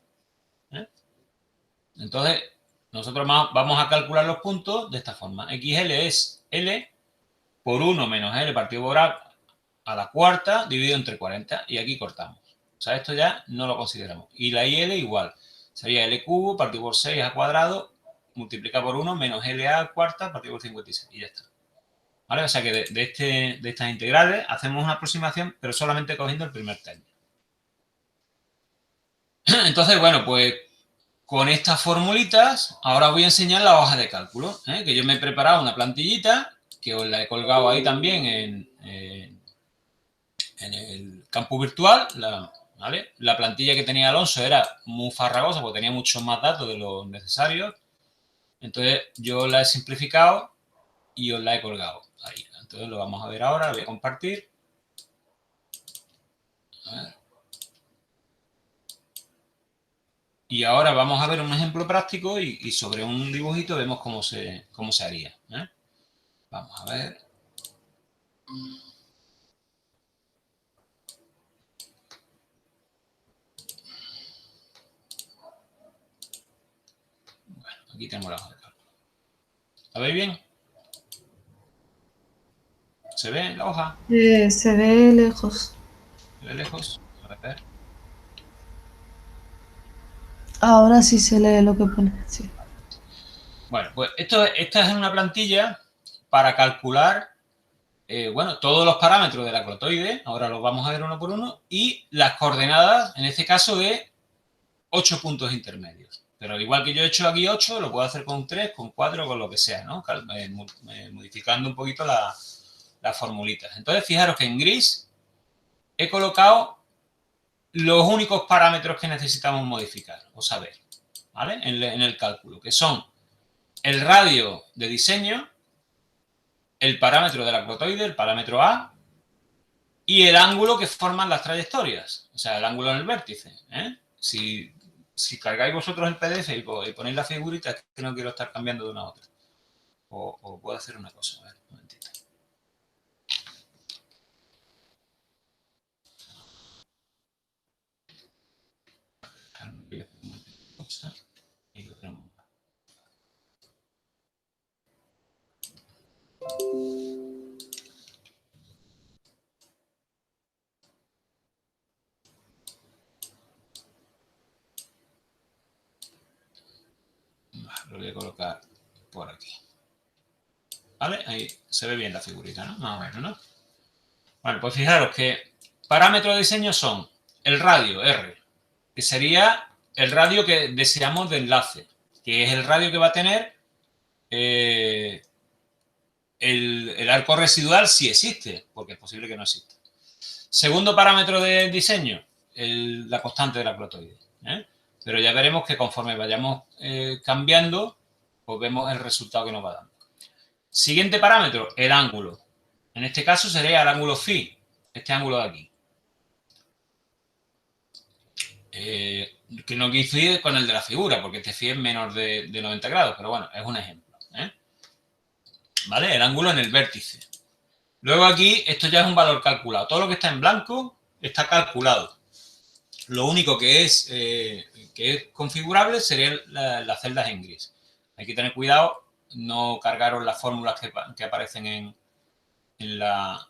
Entonces, nosotros vamos a calcular los puntos de esta forma. XL es L por 1 menos L partido por a la cuarta dividido entre 40 y aquí cortamos. O sea, esto ya no lo consideramos. Y la IL igual. Sería L cubo partido por 6 a cuadrado multiplicado por 1 menos LA a cuarta partido por 56. Y ya está. ¿Vale? O sea que de estas integrales hacemos una aproximación, pero solamente cogiendo el primer término. Entonces, bueno, pues con estas formulitas, ahora os voy a enseñar la hoja de cálculo, que yo me he preparado una plantillita, que os la he colgado ahí también en el campus virtual. ¿Vale? La plantilla que tenía Alonso era muy farragosa porque tenía muchos más datos de los necesarios. Entonces yo la he simplificado y os la he colgado ahí. Entonces lo vamos a ver ahora, lo voy a compartir. A ver. Y ahora vamos a ver un ejemplo práctico y sobre un dibujito vemos cómo se haría. Vamos a ver. Bueno, aquí tenemos la hoja de cálculo. ¿La veis bien? ¿Se ve la hoja? Se ve lejos. ¿Se ve lejos? A ver. Ahora sí se lee lo que pone, sí. Bueno, pues esta es una plantilla para calcular bueno, todos los parámetros de la clotoide, ahora los vamos a ver uno por uno, y las coordenadas, en este caso, de 8 puntos intermedios. Pero igual que yo he hecho aquí 8, lo puedo hacer con 3, con 4, con lo que sea, ¿no? Modificando un poquito las formulitas. Entonces, fijaros que en gris he colocado los únicos parámetros que necesitamos modificar o saber, ¿vale? En el cálculo, que son el radio de diseño, el parámetro de la clotoide, el parámetro A, y el ángulo que forman las trayectorias, o sea, el ángulo en el vértice. Si cargáis vosotros el PDF y ponéis la figurita, es que no quiero estar cambiando de una a otra. O puedo hacer una cosa, a ver, un momentito. Y lo tenemos. Lo voy a colocar por aquí. ¿Vale? Ahí se ve bien la figurita, ¿no? Más o menos, ¿no? Bueno, pues fijaros que parámetros de diseño son el radio, R, que sería el radio que deseamos de enlace, que es el radio que va a tener el arco residual si existe, porque es posible que no exista. Segundo parámetro de diseño, la constante de la clotoide. Pero ya veremos que conforme vayamos cambiando, pues vemos el resultado que nos va dando. Siguiente parámetro, el ángulo. En este caso sería el ángulo phi, este ángulo de aquí. Que no coincide con el de la figura, porque este phi es menor de 90 grados, pero bueno, es un ejemplo. ¿Vale? El ángulo en el vértice. Luego aquí, esto ya es un valor calculado. Todo lo que está en blanco está calculado. Lo único que es configurable serían las celdas en gris. Hay que tener cuidado, no cargaros las fórmulas que aparecen en la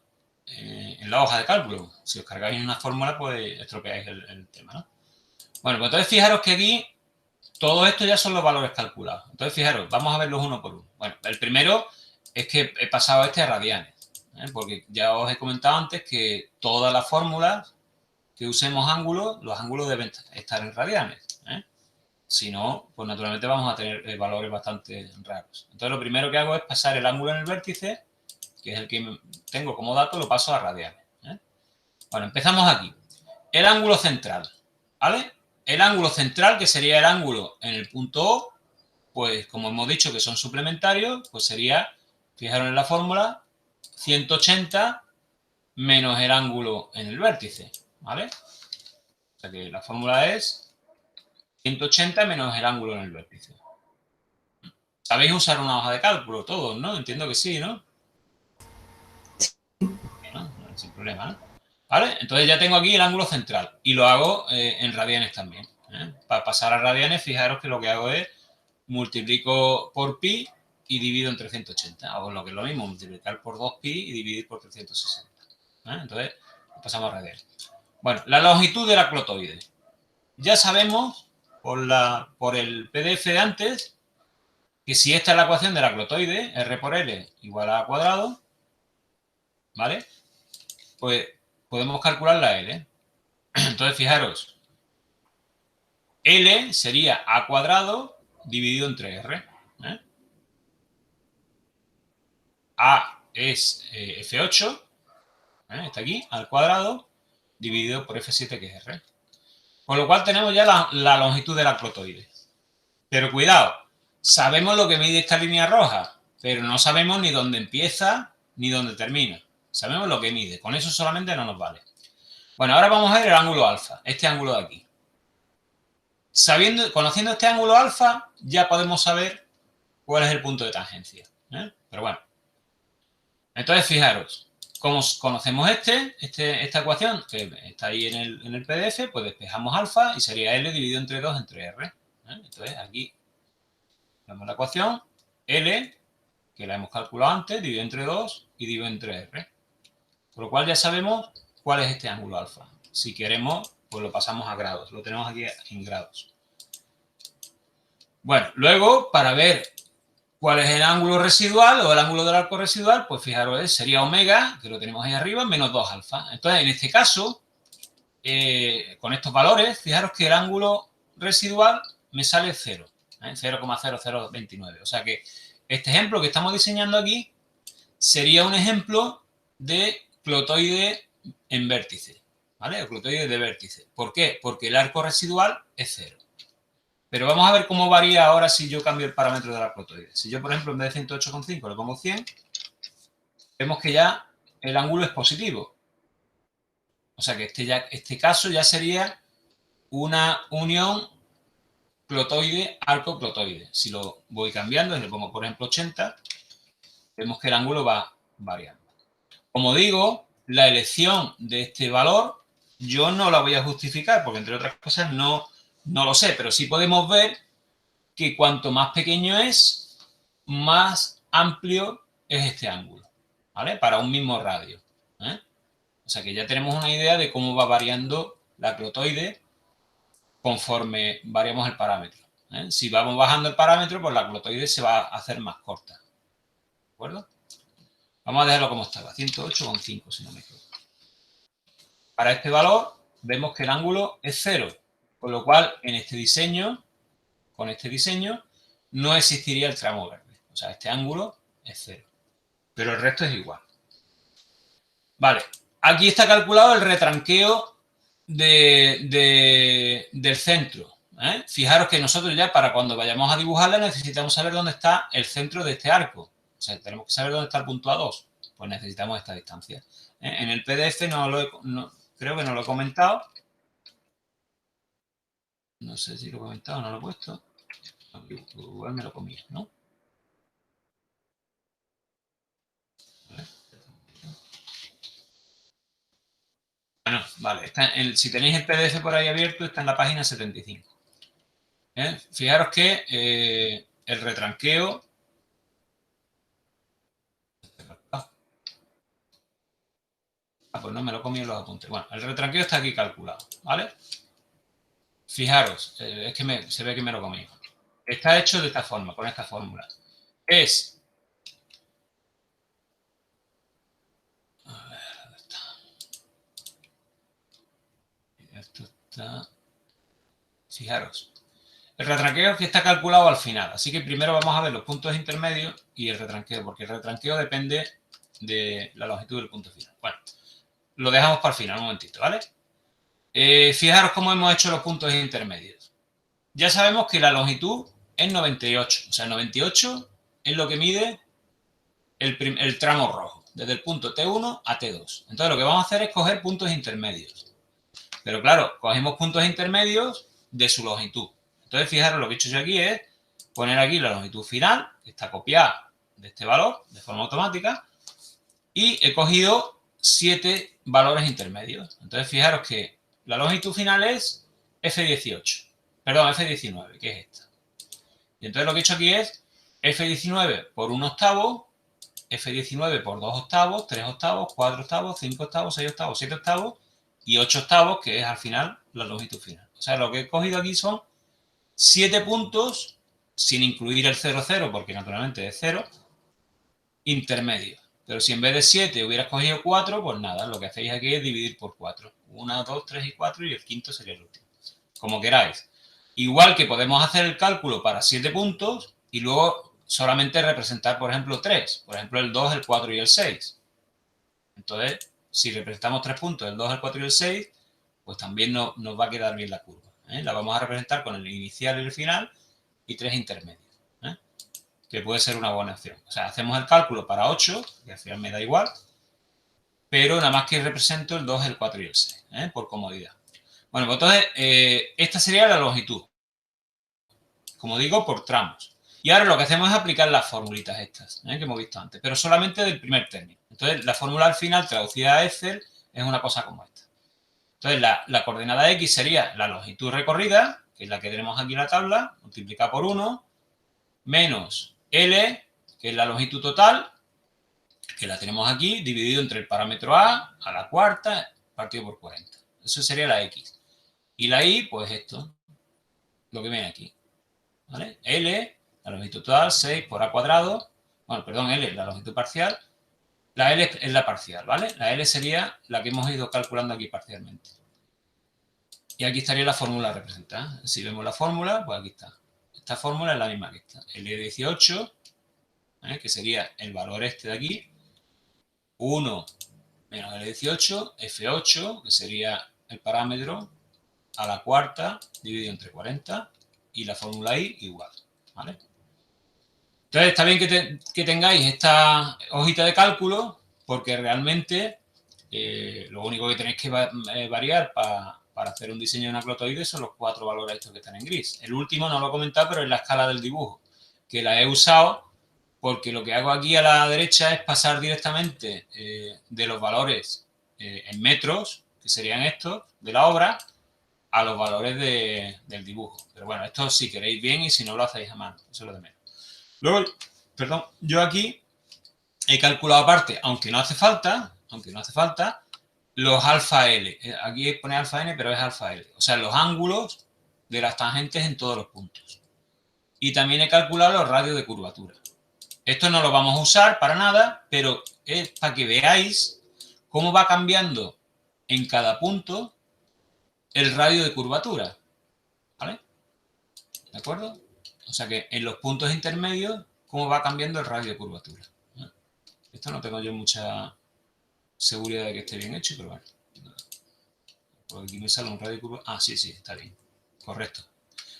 hoja de cálculo. Si os cargáis una fórmula, pues estropeáis el tema, ¿no? Bueno, pues entonces fijaros que aquí todo esto ya son los valores calculados. Entonces fijaros, vamos a verlos uno por uno. Bueno, el primero es que he pasado a radianes, porque ya os he comentado antes que todas las fórmulas que usemos ángulos, los ángulos deben estar en radianes. Si no, pues naturalmente vamos a tener valores bastante raros. Entonces lo primero que hago es pasar el ángulo en el vértice, que es el que tengo como dato, lo paso a radianes. Bueno, empezamos aquí. El ángulo central, ¿vale? El ángulo central, que sería el ángulo en el punto O, pues como hemos dicho que son suplementarios, pues sería, fijaros en la fórmula, 180 menos el ángulo en el vértice, ¿vale? O sea que la fórmula es 180 menos el ángulo en el vértice. ¿Sabéis usar una hoja de cálculo todos, no? Entiendo que sí, ¿no? ¿No? Sin problema, ¿no? ¿Vale? Entonces ya tengo aquí el ángulo central y lo hago en radianes también. Para pasar a radianes, fijaros que lo que hago es multiplico por pi y divido entre 180. O lo que es lo mismo, multiplicar por 2pi y dividir por 360. Entonces, pasamos a radianes. Bueno, la longitud de la clotoide. Ya sabemos por el PDF de antes que si esta es la ecuación de la clotoide, R por L igual a cuadrado, ¿vale? Pues podemos calcular la L. Entonces, fijaros, L sería A cuadrado dividido entre R. A es F8, está aquí, al cuadrado, dividido por F7, que es R. Con lo cual tenemos ya la longitud de la clotoide. Pero cuidado, sabemos lo que mide esta línea roja, pero no sabemos ni dónde empieza ni dónde termina. Sabemos lo que mide, con eso solamente no nos vale. Bueno, ahora vamos a ver el ángulo alfa, este ángulo de aquí. Conociendo este ángulo alfa, ya podemos saber cuál es el punto de tangencia. Pero bueno. Entonces, fijaros, como conocemos esta ecuación, que está ahí en el PDF, pues despejamos alfa y sería L dividido entre 2 entre R. Entonces, aquí vemos la ecuación, L, que la hemos calculado antes, dividido entre 2 y dividido entre R. Por lo cual ya sabemos cuál es este ángulo alfa. Si queremos, pues lo pasamos a grados. Lo tenemos aquí en grados. Bueno, luego, para ver cuál es el ángulo residual o el ángulo del arco residual, pues fijaros, sería omega, que lo tenemos ahí arriba, menos 2 alfa. Entonces, en este caso, con estos valores, fijaros que el ángulo residual me sale 0, 0,0029. O sea que este ejemplo que estamos diseñando aquí sería un ejemplo de clotoide en vértice, ¿vale? O clotoide de vértice. ¿Por qué? Porque el arco residual es 0. Pero vamos a ver cómo varía ahora si yo cambio el parámetro de la clotoide. Si yo, por ejemplo, en vez de 108,5 le pongo 100, vemos que ya el ángulo es positivo. O sea que este caso ya sería una unión clotoide-arco-clotoide. Si lo voy cambiando y le pongo, por ejemplo, 80, vemos que el ángulo va variando. Como digo, la elección de este valor yo no la voy a justificar porque, entre otras cosas, no lo sé, pero sí podemos ver que cuanto más pequeño es, más amplio es este ángulo, ¿vale? Para un mismo radio. O sea que ya tenemos una idea de cómo va variando la clotoide conforme variamos el parámetro. Si vamos bajando el parámetro, pues la clotoide se va a hacer más corta. ¿De acuerdo? Vamos a dejarlo como estaba, 108,5 si no me equivoco. Para este valor vemos que el ángulo es 0, con lo cual en este diseño, con este diseño, no existiría el tramo verde. O sea, este ángulo es 0, pero el resto es igual. Vale, aquí está calculado el retranqueo del centro. Fijaros que nosotros ya para cuando vayamos a dibujarla necesitamos saber dónde está el centro de este arco. O sea, tenemos que saber dónde está el punto A2. Pues necesitamos esta distancia. En el PDF creo que no lo he comentado. No sé si lo he comentado o no lo he puesto. Igual me lo comí, ¿no? Bueno, vale. Si tenéis el PDF por ahí abierto, está en la página 75. Fijaros que el retranqueo... pues no me lo comí en los apuntes. Bueno, el retranqueo está aquí calculado, ¿vale? Fijaros, es que se ve que me lo comí. Está hecho de esta forma, con esta fórmula. Es... A ver, ¿dónde está? Esto está... Fijaros. El retranqueo que está calculado al final. Así que primero vamos a ver los puntos intermedios y el retranqueo, porque el retranqueo depende de la longitud del punto final. Bueno, lo dejamos para el final, un momentito, ¿vale? Fijaros cómo hemos hecho los puntos intermedios. Ya sabemos que la longitud es 98. O sea, 98 es lo que mide el tramo rojo, desde el punto T1 a T2. Entonces, lo que vamos a hacer es coger puntos intermedios. Pero claro, cogemos puntos intermedios de su longitud. Entonces, fijaros, lo que he hecho yo aquí es poner aquí la longitud final, que está copiada de este valor de forma automática, y he cogido 7 valores intermedios. Entonces, fijaros que la longitud final es F18. Perdón, F19, que es esta. Y entonces lo que he hecho aquí es F19 por 1 octavo, F19 por 2 octavos, 3 octavos, 4 octavos, 5 octavos, 6 octavos, 7 octavos y 8 octavos, que es al final la longitud final. O sea, lo que he cogido aquí son 7 puntos, sin incluir el 0, 0, porque naturalmente es 0, intermedios. Pero si en vez de 7 hubieras cogido 4, pues nada, lo que hacéis aquí es dividir por 4. 1, 2, 3 y 4 y el quinto sería el último. Como queráis. Igual que podemos hacer el cálculo para 7 puntos y luego solamente representar, por ejemplo, 3. Por ejemplo, el 2, el 4 y el 6. Entonces, si representamos 3 puntos, el 2, el 4 y el 6, pues también nos va a quedar bien la curva. La vamos a representar con el inicial y el final y 3 intermedios. Que puede ser una buena opción. O sea, hacemos el cálculo para 8, que al final me da igual, pero nada más que represento el 2, el 4 y el 6, por comodidad. Bueno, pues entonces, esta sería la longitud. Como digo, por tramos. Y ahora lo que hacemos es aplicar las formulitas estas, que hemos visto antes, pero solamente del primer término. Entonces, la fórmula al final, traducida a Excel, es una cosa como esta. Entonces, la coordenada X sería la longitud recorrida, que es la que tenemos aquí en la tabla, multiplicada por 1, menos L, que es la longitud total, que la tenemos aquí, dividido entre el parámetro A la cuarta, partido por 40. Eso sería la X. Y la Y, pues esto, lo que viene aquí. ¿Vale? L, la longitud total, 6 por A cuadrado. Bueno, perdón, L, la longitud parcial. La L es la parcial, ¿vale? La L sería la que hemos ido calculando aquí parcialmente. Y aquí estaría la fórmula representada. Si vemos la fórmula, pues aquí está. Esta fórmula es la misma que esta. L18, que sería el valor este de aquí. 1 menos L18, F8, que sería el parámetro a la cuarta dividido entre 40 y la fórmula I igual, ¿vale? Entonces está bien que tengáis esta hojita de cálculo porque realmente lo único que tenéis que variar para hacer un diseño de una clotoide son los 4 valores estos que están en gris. El último no lo he comentado, pero es la escala del dibujo, que la he usado porque lo que hago aquí a la derecha es pasar directamente de los valores en metros, que serían estos, de la obra, a los valores del dibujo. Pero bueno, esto si queréis bien y si no lo hacéis a mano, eso es lo de menos. Luego, perdón, yo aquí he calculado aparte, aunque no hace falta, los alfa L. Aquí pone alfa N, pero es alfa L. O sea, los ángulos de las tangentes en todos los puntos. y también he calculado los radios de curvatura. Esto no lo vamos a usar para nada, pero es para que veáis cómo va cambiando en cada punto el radio de curvatura, ¿vale? ¿De acuerdo? O sea que en los puntos intermedios, cómo va cambiando el radio de curvatura. Esto no tengo yo mucha seguridad de que esté bien hecho, pero bueno. Por aquí me sale un radio de curvatura. Ah, sí, está bien. Correcto.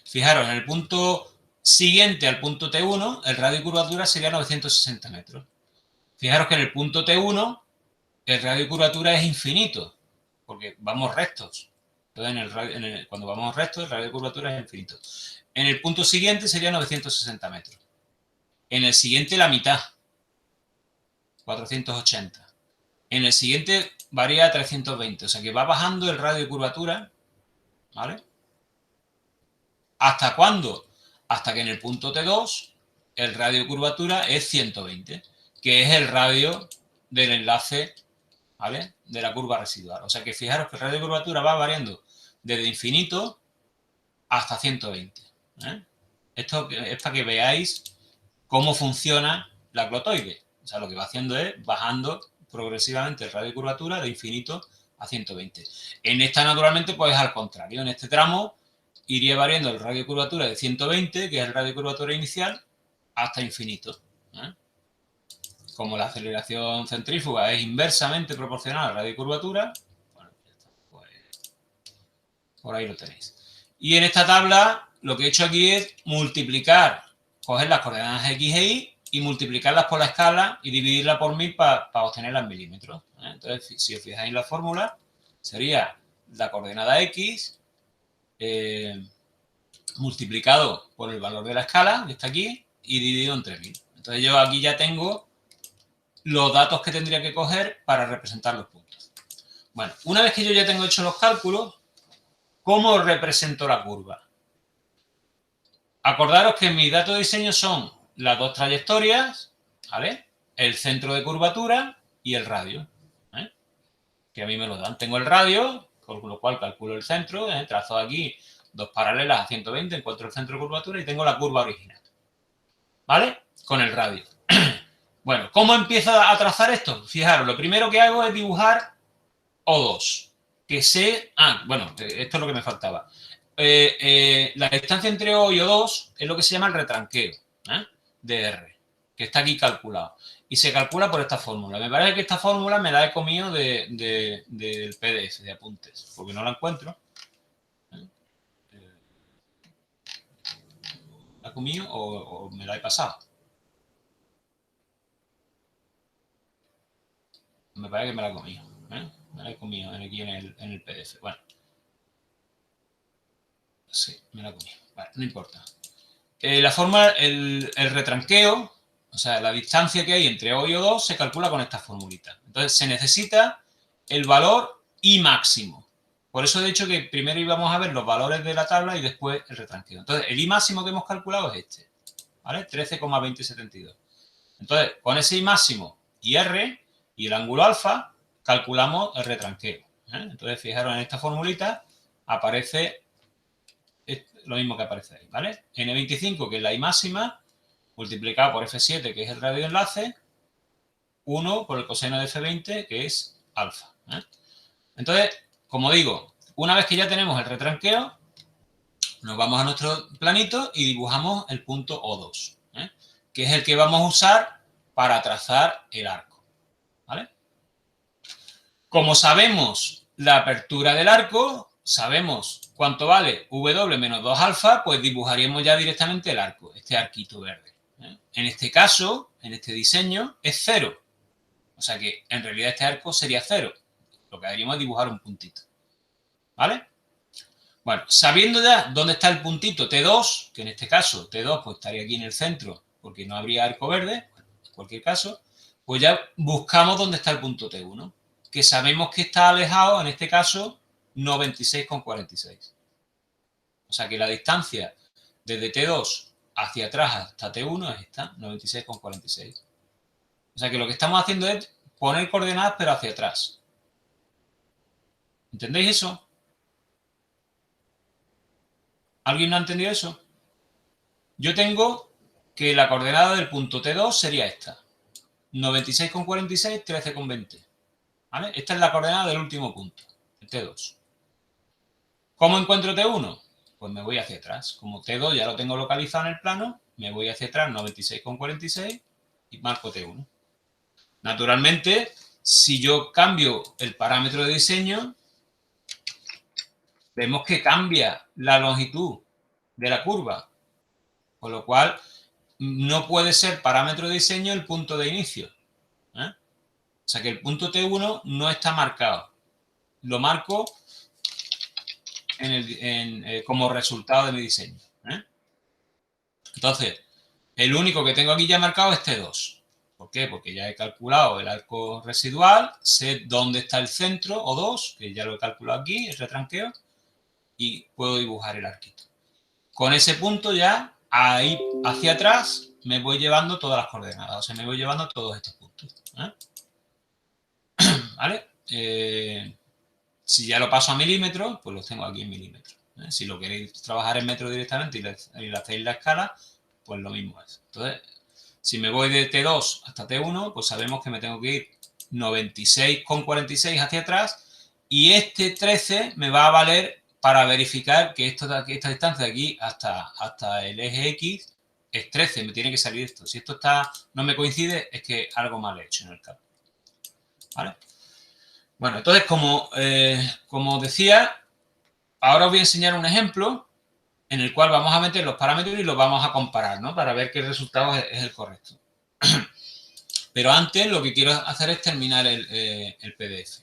Fijaros, en el punto siguiente al punto T1, el radio de curvatura sería 960 metros. Fijaros que en el punto T1, el radio de curvatura es infinito, porque vamos rectos. Entonces, cuando vamos rectos, el radio de curvatura es infinito. En el punto siguiente sería 960 metros. En el siguiente, la mitad, 480. En el siguiente varía a 320, o sea que va bajando el radio de curvatura, ¿vale? ¿Hasta cuándo? Hasta que en el punto T2 el radio de curvatura es 120, que es el radio del enlace, ¿vale?, de la curva residual. O sea que fijaros que el radio de curvatura va variando desde infinito hasta 120. Esto es para que veáis cómo funciona la clotoide. O sea, lo que va haciendo es bajando progresivamente el radio de curvatura de infinito a 120. En esta, naturalmente, pues es al contrario. En este tramo iría variando el radio de curvatura de 120, que es el radio de curvatura inicial, hasta infinito. Como la aceleración centrífuga es inversamente proporcional al radio de curvatura, bueno, pues por ahí lo tenéis. Y en esta tabla lo que he hecho aquí es multiplicar, coger las coordenadas X e Y y multiplicarlas por la escala y dividirla por 1000 para obtenerlas en milímetros. Entonces, si os fijáis en la fórmula, sería la coordenada X multiplicado por el valor de la escala, que está aquí, y dividido entre 1000. Entonces yo aquí ya tengo los datos que tendría que coger para representar los puntos. Bueno, una vez que yo ya tengo hecho los cálculos, ¿cómo represento la curva? Acordaros que mis datos de diseño son las dos trayectorias, ¿vale?, el centro de curvatura y el radio, que a mí me lo dan. Tengo el radio, con lo cual calculo el centro, trazo aquí dos paralelas a 120, encuentro el centro de curvatura y tengo la curva original, ¿vale?, con el radio. Bueno, ¿cómo empiezo a trazar esto? Fijaros, lo primero que hago es dibujar O2, que sé... bueno, esto es lo que me faltaba. La distancia entre O y O2 es lo que se llama el retranqueo, de R, que está aquí calculado. Y se calcula por esta fórmula. Me parece que esta fórmula me la he comido del PDF, de apuntes, porque no la encuentro. ¿La he comido o me la he pasado? Me parece que me la he comido. Me la he comido aquí en el PDF. Bueno. Sí, me la he comido. Vale, no importa. La forma, el retranqueo, o sea, la distancia que hay entre O y O2 se calcula con esta formulita. Entonces, se necesita el valor I máximo. Por eso he dicho que primero íbamos a ver los valores de la tabla y después el retranqueo. Entonces, el I máximo que hemos calculado es este, ¿vale? 13,2072. Entonces, con ese I máximo y R y el ángulo alfa, calculamos el retranqueo. Entonces, fijaros, en esta formulita aparece lo mismo que aparece ahí, ¿vale? N25, que es la I máxima, multiplicado por F7, que es el radio de enlace, 1 por el coseno de F20, que es alfa. Entonces, como digo, una vez que ya tenemos el retranqueo, nos vamos a nuestro planito y dibujamos el punto O2, que es el que vamos a usar para trazar el arco, ¿vale? Como sabemos la apertura del arco, sabemos cuánto vale W menos 2 alfa, pues dibujaríamos ya directamente el arco, este arquito verde. En este caso, en este diseño, es 0. O sea que en realidad este arco sería 0. Lo que haríamos es dibujar un puntito, ¿vale? Bueno, sabiendo ya dónde está el puntito T2, que en este caso T2 pues estaría aquí en el centro porque no habría arco verde, en cualquier caso, pues ya buscamos dónde está el punto T1, que sabemos que está alejado, en este caso, 96,46. O sea que la distancia desde T2 hacia atrás hasta T1 es esta, 96,46. O sea que lo que estamos haciendo es poner coordenadas pero hacia atrás. ¿Entendéis eso? ¿Alguien no ha entendido eso? yo tengo que la coordenada del punto T2 sería esta. 96,46, 13,20. ¿Vale? Esta es la coordenada del último punto, el T2. ¿Cómo encuentro T1? Pues me voy hacia atrás. Como T2 ya lo tengo localizado en el plano, me voy hacia atrás 96,46 y marco T1. Naturalmente, si yo cambio el parámetro de diseño, vemos que cambia la longitud de la curva, con lo cual no puede ser parámetro de diseño el punto de inicio. O sea que el punto T1 no está marcado. Lo marco como resultado de mi diseño. Entonces, el único que tengo aquí ya marcado es T2. ¿Por qué? Porque ya he calculado el arco residual, sé dónde está el centro, o 2, que ya lo he calculado aquí, el retranqueo, y puedo dibujar el arquito. Con ese punto ya, ahí hacia atrás, me voy llevando todas las coordenadas, o sea, me voy llevando todos estos puntos. ¿Vale? Si ya lo paso a milímetros, pues los tengo aquí en milímetros. Si lo queréis trabajar en metros directamente y le hacéis la escala, pues lo mismo es. Entonces, si me voy de T2 hasta T1, pues sabemos que me tengo que ir 96,46 hacia atrás y este 13 me va a valer para verificar que esta distancia de aquí hasta el eje X es 13, me tiene que salir esto. Si esto no me coincide, es que algo mal he hecho en el cálculo. ¿Vale? Bueno, entonces, como decía, ahora os voy a enseñar un ejemplo en el cual vamos a meter los parámetros y los vamos a comparar, ¿no? Para ver qué resultado es el correcto. Pero antes lo que quiero hacer es terminar el PDF.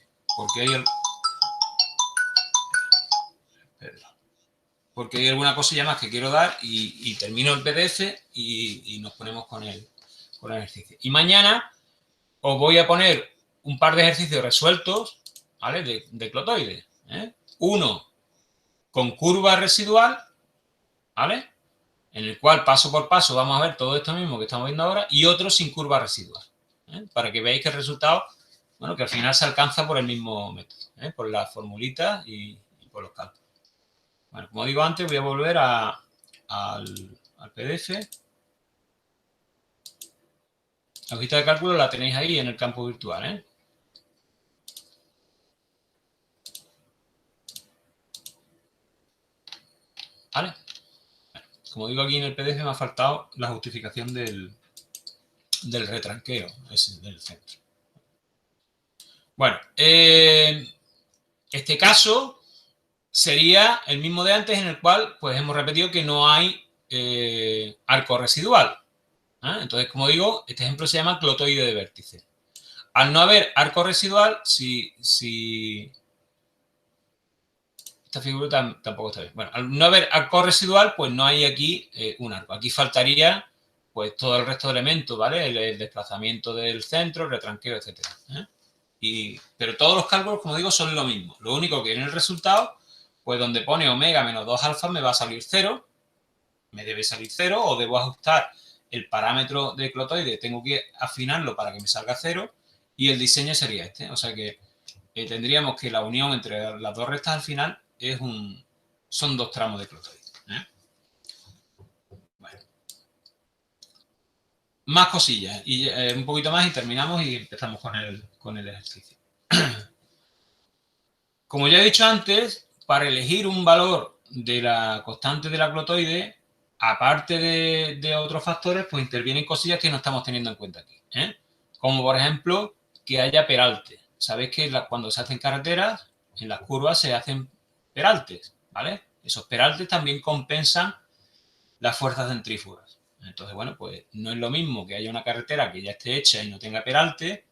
Porque hay alguna cosilla más que quiero dar y termino el PDF y nos ponemos con el ejercicio. Y mañana os voy a poner un par de ejercicios resueltos, ¿vale? De clotoides. Uno con curva residual, ¿vale? En el cual paso por paso vamos a ver todo esto mismo que estamos viendo ahora y otro sin curva residual. Para que veáis que el resultado, bueno, que al final se alcanza por el mismo método, por las formulitas y por los cálculos. Bueno, como digo antes, voy a volver al PDF. La hojita de cálculo la tenéis ahí en el campo virtual, ¿Vale? Como digo aquí en el PDF me ha faltado la justificación del retranqueo, del centro. Bueno, este caso sería el mismo de antes en el cual pues hemos repetido que no hay arco residual. Entonces, como digo, este ejemplo se llama clotoide de vértice. Al no haber arco residual, esta figura tampoco está bien. Bueno, al no haber arco residual, pues no hay aquí un arco. Aquí faltaría pues todo el resto de elementos, ¿vale? El desplazamiento del centro, el retranqueo, etcétera. Pero todos los cálculos, como digo, son lo mismo. Lo único que en el resultado, pues donde pone omega menos 2 alfa me va a salir 0. Me debe salir 0 o debo ajustar el parámetro de clotoide. Tengo que afinarlo para que me salga 0 y el diseño sería este. O sea que tendríamos que la unión entre las dos rectas al final son 2 tramos de clotoide. Bueno. Más cosillas y un poquito más y terminamos y empezamos con el ejercicio. Como ya he dicho antes, para elegir un valor de la constante de la clotoide, aparte de otros factores, pues intervienen cosillas que no estamos teniendo en cuenta aquí. Como por ejemplo, que haya peralte. Sabéis que cuando se hacen carreteras, en las curvas se hacen peraltes, ¿vale? Esos peraltes también compensan las fuerzas centrífugas. Entonces, bueno, pues no es lo mismo que haya una carretera que ya esté hecha y no tenga peralte,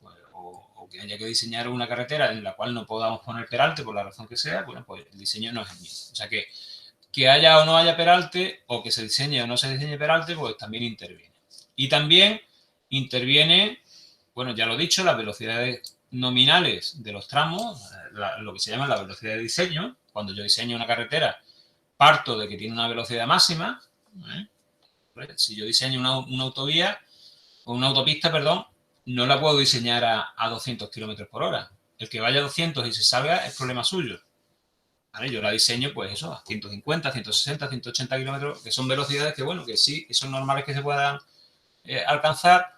pues, o que haya que diseñar una carretera en la cual no podamos poner peralte por la razón que sea, bueno, pues el diseño no es el mismo. O sea que haya o no haya peralte, o que se diseñe o no se diseñe peralte, pues también interviene. Y también interviene, bueno, ya lo he dicho, las velocidades nominales de los tramos, lo que se llama la velocidad de diseño. Cuando yo diseño una carretera, parto de que tiene una velocidad máxima. Si yo diseño una autovía, o una autopista, perdón, no la puedo diseñar a 200 km por hora. El que vaya a 200 y se salga es problema suyo. ¿vale? Yo la diseño, pues eso, a 150, 160, 180 kilómetros, que son velocidades que, bueno, que sí, que son normales que se puedan alcanzar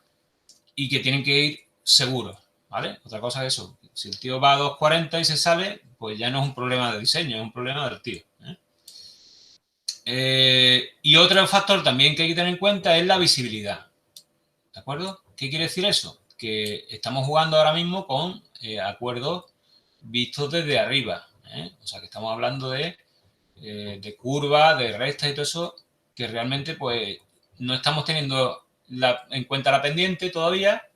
y que tienen que ir seguros, ¿vale? Otra cosa es eso, si el tío va a 240 y se sale, pues ya no es un problema de diseño, es un problema del tío, y otro factor también que hay que tener en cuenta es la visibilidad, ¿de acuerdo? ¿Qué quiere decir eso? Que estamos jugando ahora mismo con acuerdos vistos desde arriba, o sea que estamos hablando de curvas, de rectas y todo eso, que realmente pues no estamos teniendo en cuenta la pendiente todavía.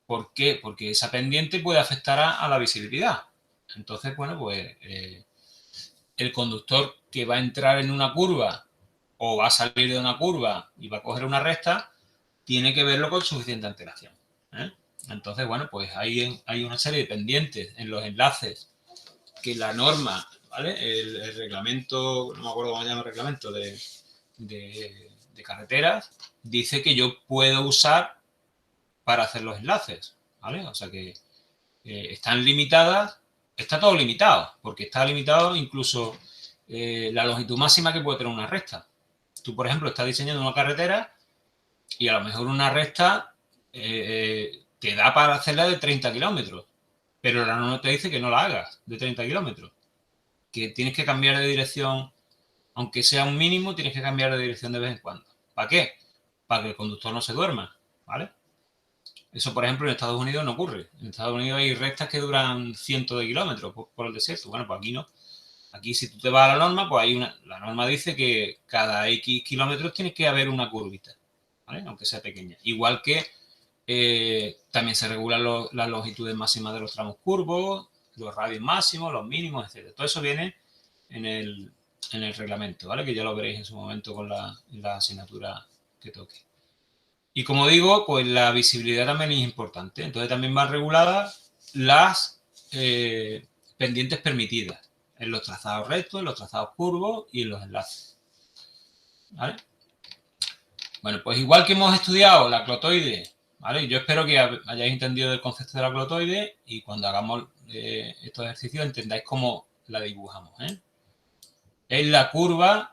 ¿Por qué? Porque esa pendiente puede afectar a la visibilidad. Entonces, bueno, pues el conductor que va a entrar en una curva o va a salir de una curva y va a coger una recta, tiene que verlo con suficiente antelación. Entonces, bueno, pues hay una serie de pendientes en los enlaces que la norma, ¿vale? El reglamento, no me acuerdo cómo se llama el reglamento de carreteras, dice que yo puedo usar para hacer los enlaces, ¿vale? O sea que están limitadas, está todo limitado, porque está limitado incluso la longitud máxima que puede tener una recta. Tú, por ejemplo, estás diseñando una carretera y a lo mejor una recta te da para hacerla de 30 kilómetros, pero la norma te dice que no la hagas de 30 kilómetros, que tienes que cambiar de dirección, aunque sea un mínimo, tienes que cambiar de dirección de vez en cuando. ¿Para qué? Para que el conductor no se duerma, ¿vale? Eso, por ejemplo, en Estados Unidos no ocurre. En Estados Unidos hay rectas que duran cientos de kilómetros por el desierto. Bueno, pues aquí no. Aquí, si tú te vas a la norma, pues la norma dice que cada X kilómetros tiene que haber una curvita, ¿vale? Aunque sea pequeña. Igual que también se regulan las longitudes máximas de los tramos curvos, los radios máximos, los mínimos, etc. Todo eso viene en el reglamento, ¿vale? Que ya lo veréis en su momento con la asignatura que toque. Y como digo, pues la visibilidad también es importante. Entonces también van reguladas las pendientes permitidas en los trazados rectos, en los trazados curvos y en los enlaces, ¿vale? Bueno, pues igual que hemos estudiado la clotoide, ¿vale? Yo espero que hayáis entendido el concepto de la clotoide y cuando hagamos estos ejercicios entendáis cómo la dibujamos, Es la curva.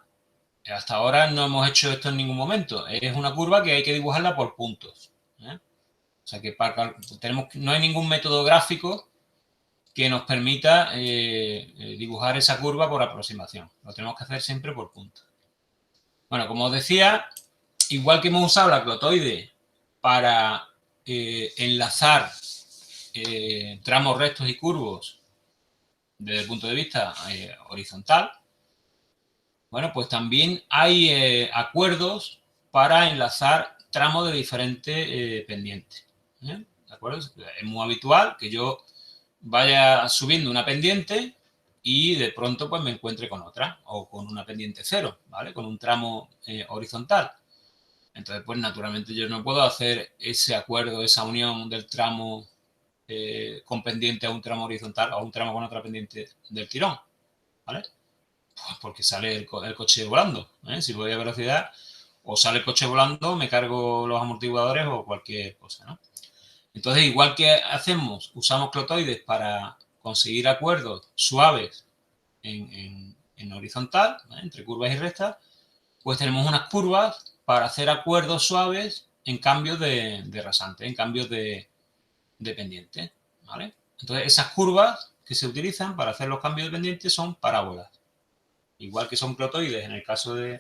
Hasta ahora no hemos hecho esto en ningún momento. Es una curva que hay que dibujarla por puntos. O sea que no hay ningún método gráfico que nos permita dibujar esa curva por aproximación. Lo tenemos que hacer siempre por puntos. Bueno, como os decía, igual que hemos usado la clotoide para enlazar tramos rectos y curvos desde el punto de vista horizontal, bueno, pues también hay acuerdos para enlazar tramos de diferentes pendientes. ¿De acuerdo? Es muy habitual que yo vaya subiendo una pendiente y de pronto pues me encuentre con otra o con una pendiente cero, ¿vale? Con un tramo horizontal. Entonces, pues naturalmente yo no puedo hacer ese acuerdo, esa unión del tramo con pendiente a un tramo horizontal o a un tramo con otra pendiente del tirón, ¿vale? Pues porque sale el coche volando. Si voy a velocidad, o sale el coche volando, me cargo los amortiguadores o cualquier cosa, ¿no? Entonces, igual que usamos clotoides para conseguir acuerdos suaves en horizontal, entre curvas y rectas, pues tenemos unas curvas para hacer acuerdos suaves en cambios de rasante, en cambios de pendiente, ¿vale? Entonces, esas curvas que se utilizan para hacer los cambios de pendiente son parábolas. Igual que son clotoides en el caso que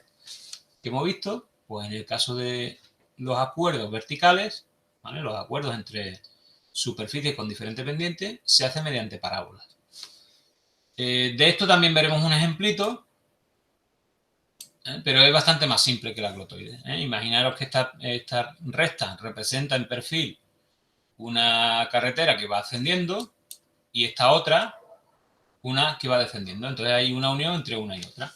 hemos visto, pues en el caso de los acuerdos verticales, ¿vale? Los acuerdos entre superficies con diferentes pendientes se hacen mediante parábolas. De esto también veremos un ejemplito, pero es bastante más simple que la clotoide. Imaginaros que esta recta representa en perfil una carretera que va ascendiendo y esta otra una que va descendiendo. Entonces hay una unión entre una y otra.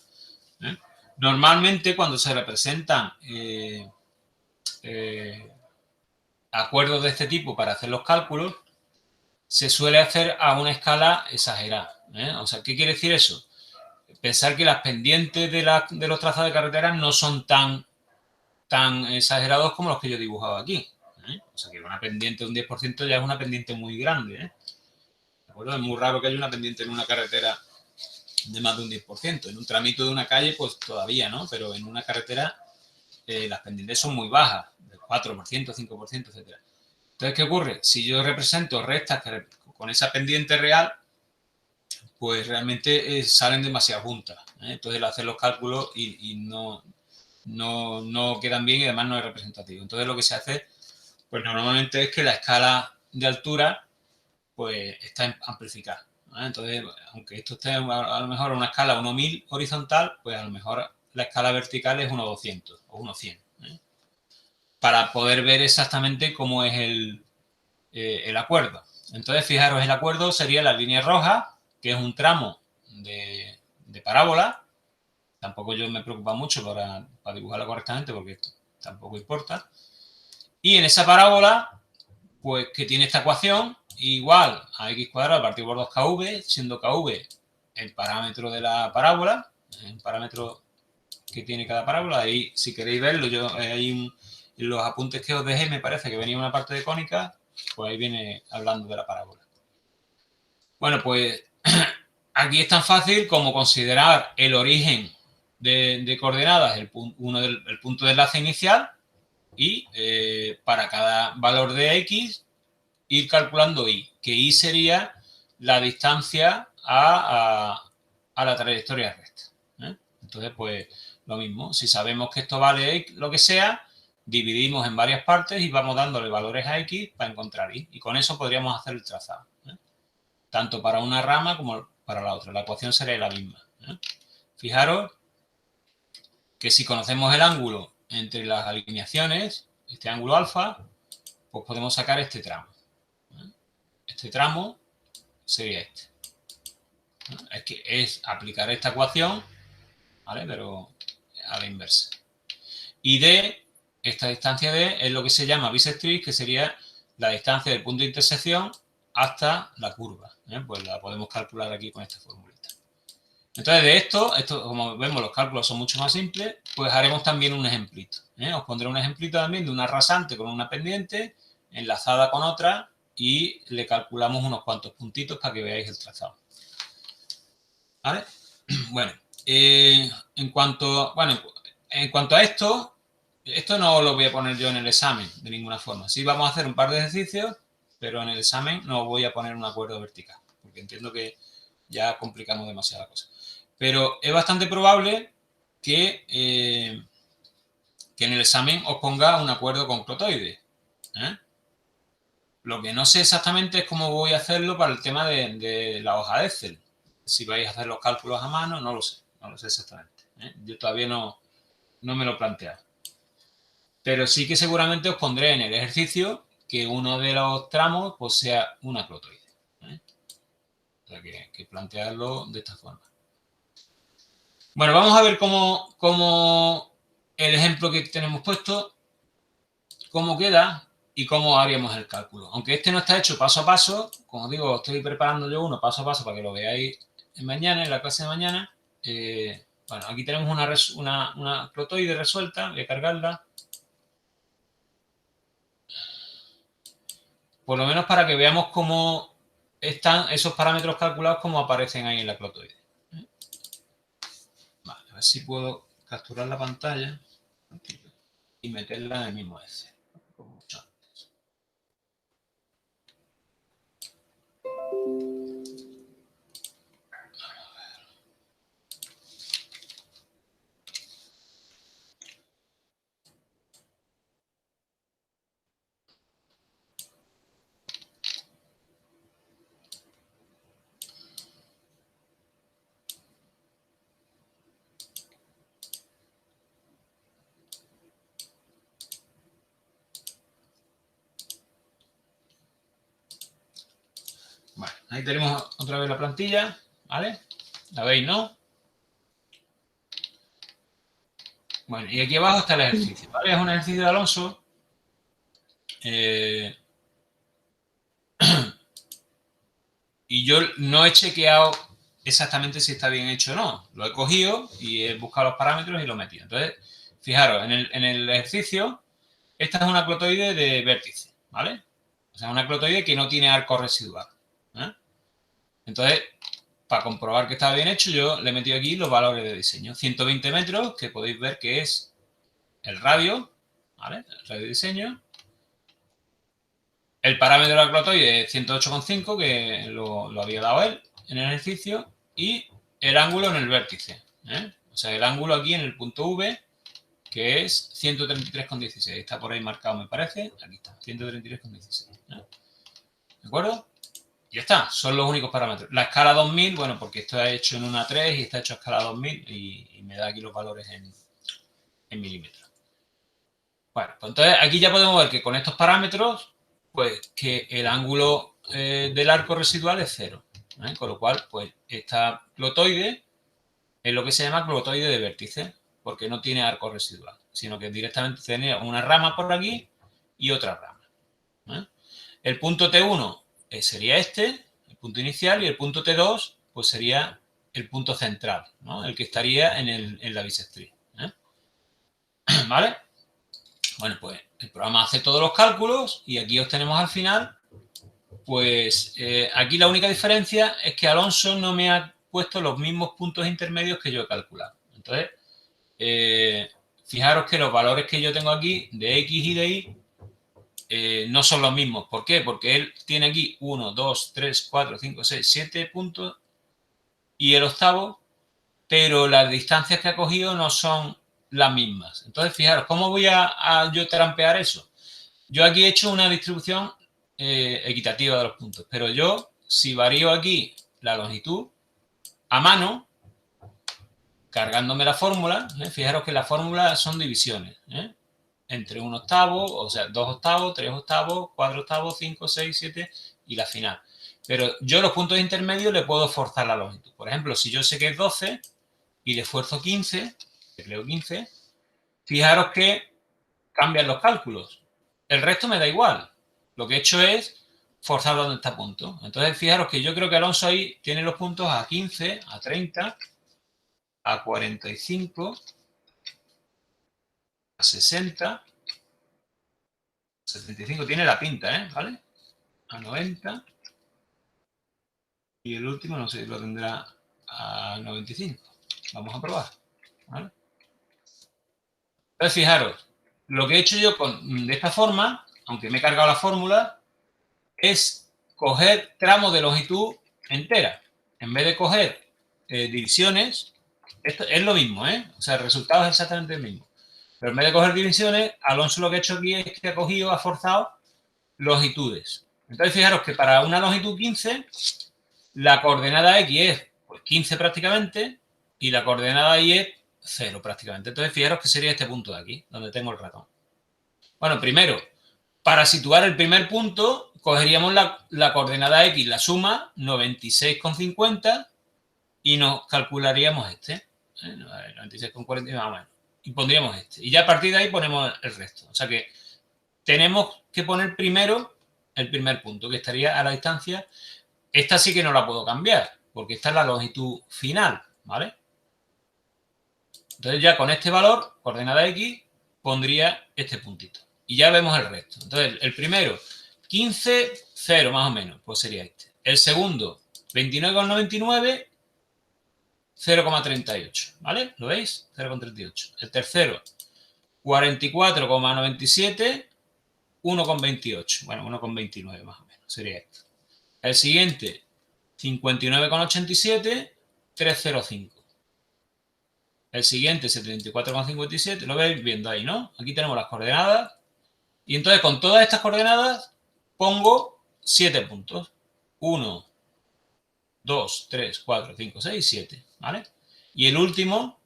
Normalmente cuando se representan acuerdos de este tipo para hacer los cálculos, se suele hacer a una escala exagerada. O sea, ¿qué quiere decir eso? Pensar que las pendientes de los trazados de carreteras no son tan exagerados como los que yo he dibujado aquí. O sea, que una pendiente de un 10% ya es una pendiente muy grande. ¿De acuerdo? Es muy raro que haya una pendiente en una carretera de más de un 10%. En un tramito de una calle, pues todavía, ¿no? Pero en una carretera las pendientes son muy bajas, del 4%, 5%, etcétera. Entonces, ¿qué ocurre? Si yo represento rectas con esa pendiente real, pues realmente salen demasiado juntas. Entonces, al hacer los cálculos y no quedan bien y además no es representativo. Entonces, lo que se hace, pues normalmente es que la escala de altura pues está amplificada. Entonces, aunque esto esté a lo mejor a una escala 1.000 horizontal, pues a lo mejor la escala vertical es 1.200 o 1.100. Para poder ver exactamente cómo es el acuerdo. Entonces, fijaros, el acuerdo sería la línea roja, que es un tramo de parábola. Tampoco yo me preocupa mucho para dibujarla correctamente porque tampoco importa. Y en esa parábola, pues que tiene esta ecuación, igual a x cuadrado partido por 2kv, siendo kv el parámetro de la parábola, el parámetro que tiene cada parábola. Ahí, si queréis verlo, yo en los apuntes que os dejé, me parece que venía una parte de cónica, pues ahí viene hablando de la parábola. Bueno, pues aquí es tan fácil como considerar el origen de coordenadas, el punto de enlace inicial, y para cada valor de x ir calculando y, que y sería la distancia a la trayectoria recta. Entonces, pues lo mismo, si sabemos que esto vale lo que sea, dividimos en varias partes y vamos dándole valores a x para encontrar y. Y con eso podríamos hacer el trazado. Tanto para una rama como para la otra. La ecuación sería la misma. Fijaros que si conocemos el ángulo entre las alineaciones, este ángulo alfa, pues podemos sacar este tramo. Este tramo sería este. Es que es aplicar esta ecuación, ¿vale? Pero a la inversa. Y D, esta distancia D, es lo que se llama bisectriz, que sería la distancia del punto de intersección hasta la curva. Pues la podemos calcular aquí con esta formulita. Entonces, de esto, como vemos, los cálculos son mucho más simples, pues haremos también un ejemplito. Os pondré un ejemplito también de una rasante con una pendiente enlazada con otra y le calculamos unos cuantos puntitos para que veáis el trazado. ¿Vale? Bueno, en cuanto a esto no lo voy a poner yo en el examen de ninguna forma. Sí vamos a hacer un par de ejercicios, pero en el examen no voy a poner un acuerdo vertical, porque entiendo que ya complicamos demasiado la cosa. Pero es bastante probable que en el examen os ponga un acuerdo con clotoides. Lo que no sé exactamente es cómo voy a hacerlo para el tema de la hoja de Excel. Si vais a hacer los cálculos a mano, no lo sé exactamente. Yo todavía no me lo he planteado. Pero sí que seguramente os pondré en el ejercicio que uno de los tramos pues sea una clotoide. O sea, que plantearlo de esta forma. Bueno, vamos a ver cómo el ejemplo que tenemos puesto, cómo queda y cómo haríamos el cálculo. Aunque este no está hecho paso a paso, como digo, estoy preparando yo uno paso a paso para que lo veáis mañana, en la clase de mañana. Bueno, aquí tenemos una clotoide resuelta, voy a cargarla. Por lo menos para que veamos cómo están esos parámetros calculados, cómo aparecen ahí en la clotoide. Vale, a ver si puedo capturar la pantalla y meterla en el mismo Excel. Bueno, ahí tenemos otra vez la plantilla, ¿vale? ¿La veis, no? Bueno, y aquí abajo está el ejercicio, ¿vale? Es un ejercicio de Alonso. Y yo no he chequeado exactamente si está bien hecho o no. Lo he cogido y he buscado los parámetros y lo he metido. Entonces, fijaros, en el ejercicio, esta es una clotoide de vértice, ¿vale? O sea, una clotoide que no tiene arco residual. Entonces, para comprobar que estaba bien hecho, yo le he metido aquí los valores de diseño. 120 metros, que podéis ver que es el radio, ¿vale? El radio de diseño. El parámetro del clotoide es 108,5, que lo había dado él en el ejercicio. Y el ángulo en el vértice, ¿eh? O sea, el ángulo aquí en el punto V, que es 133,16. Está por ahí marcado, me parece. Aquí está, 133,16. ¿Eh? ¿De acuerdo? Ya está, son los únicos parámetros. La escala 2000, bueno, porque esto está hecho en una 3 y está hecho a escala 2000 y me da aquí los valores en milímetros. Bueno, pues entonces aquí ya podemos ver que con estos parámetros, pues que el ángulo del arco residual es 0. ¿Eh? Con lo cual, pues esta clotoide es lo que se llama clotoide de vértice, porque no tiene arco residual, sino que directamente tenía una rama por aquí y otra rama. ¿Eh? El punto T1 sería este, el punto inicial, y el punto T2 pues sería el punto central, ¿no? El que estaría en la bisectriz. ¿Eh? ¿Vale? Bueno, pues el programa hace todos los cálculos y aquí obtenemos al final, pues aquí la única diferencia es que Alonso no me ha puesto los mismos puntos intermedios que yo he calculado. Entonces, fijaros que los valores que yo tengo aquí de X y de Y no son los mismos. ¿Por qué? Porque él tiene aquí 1, 2, 3, 4, 5, 6, 7 puntos y el octavo, pero las distancias que ha cogido no son las mismas. Entonces, fijaros, ¿cómo voy a yo trampear eso? Yo aquí he hecho una distribución equitativa de los puntos, pero yo, si varío aquí la longitud a mano, cargándome la fórmula, fijaros que las fórmulas son divisiones, entre un octavo, o sea, 2 octavos, 3 octavos, 4 octavos, 5, 6, 7 y la final. Pero yo los puntos intermedios le puedo forzar la longitud. Por ejemplo, si yo sé que es 12 y le esfuerzo 15, creo 15, fijaros que cambian los cálculos. El resto me da igual. Lo que he hecho es forzar donde está punto. Entonces, fijaros que yo creo que Alonso ahí tiene los puntos a 15, a 30, a 45, a 60, 75, tiene la pinta, ¿vale? A 90. Y el último, no sé, lo tendrá a 95. Vamos a probar, ¿vale? Entonces, fijaros, lo que he hecho yo de esta forma, aunque me he cargado la fórmula, es coger tramos de longitud entera. En vez de coger divisiones, esto es lo mismo, O sea, el resultado es exactamente el mismo. Pero en vez de coger divisiones, Alonso lo que ha hecho aquí es que ha forzado longitudes. Entonces, fijaros que para una longitud 15, la coordenada X es pues, 15 prácticamente y la coordenada Y es 0 prácticamente. Entonces, fijaros que sería este punto de aquí, donde tengo el ratón. Bueno, primero, para situar el primer punto, cogeríamos la coordenada X, la suma, 96,50, y nos calcularíamos este. 96,40 más o menos. Y pondríamos este. Y ya a partir de ahí ponemos el resto. O sea que tenemos que poner primero el primer punto, que estaría a la distancia. Esta sí que no la puedo cambiar, porque esta es la longitud final, ¿vale? Entonces ya con este valor, coordenada X, pondría este puntito. Y ya vemos el resto. Entonces, el primero, 15, 0 más o menos, pues sería este. El segundo, 29,99, 0,38, ¿vale? ¿Lo veis? 0,38. El tercero, 44,97, 1,28. Bueno, 1,29 más o menos, sería esto. El siguiente, 59,87, 3,05. El siguiente, 74,57, lo veis viendo ahí, ¿no? Aquí tenemos las coordenadas. Y entonces, con todas estas coordenadas, pongo 7 puntos. 1, 2, 3, 4, 5, 6, 7, ¿vale? Y el último,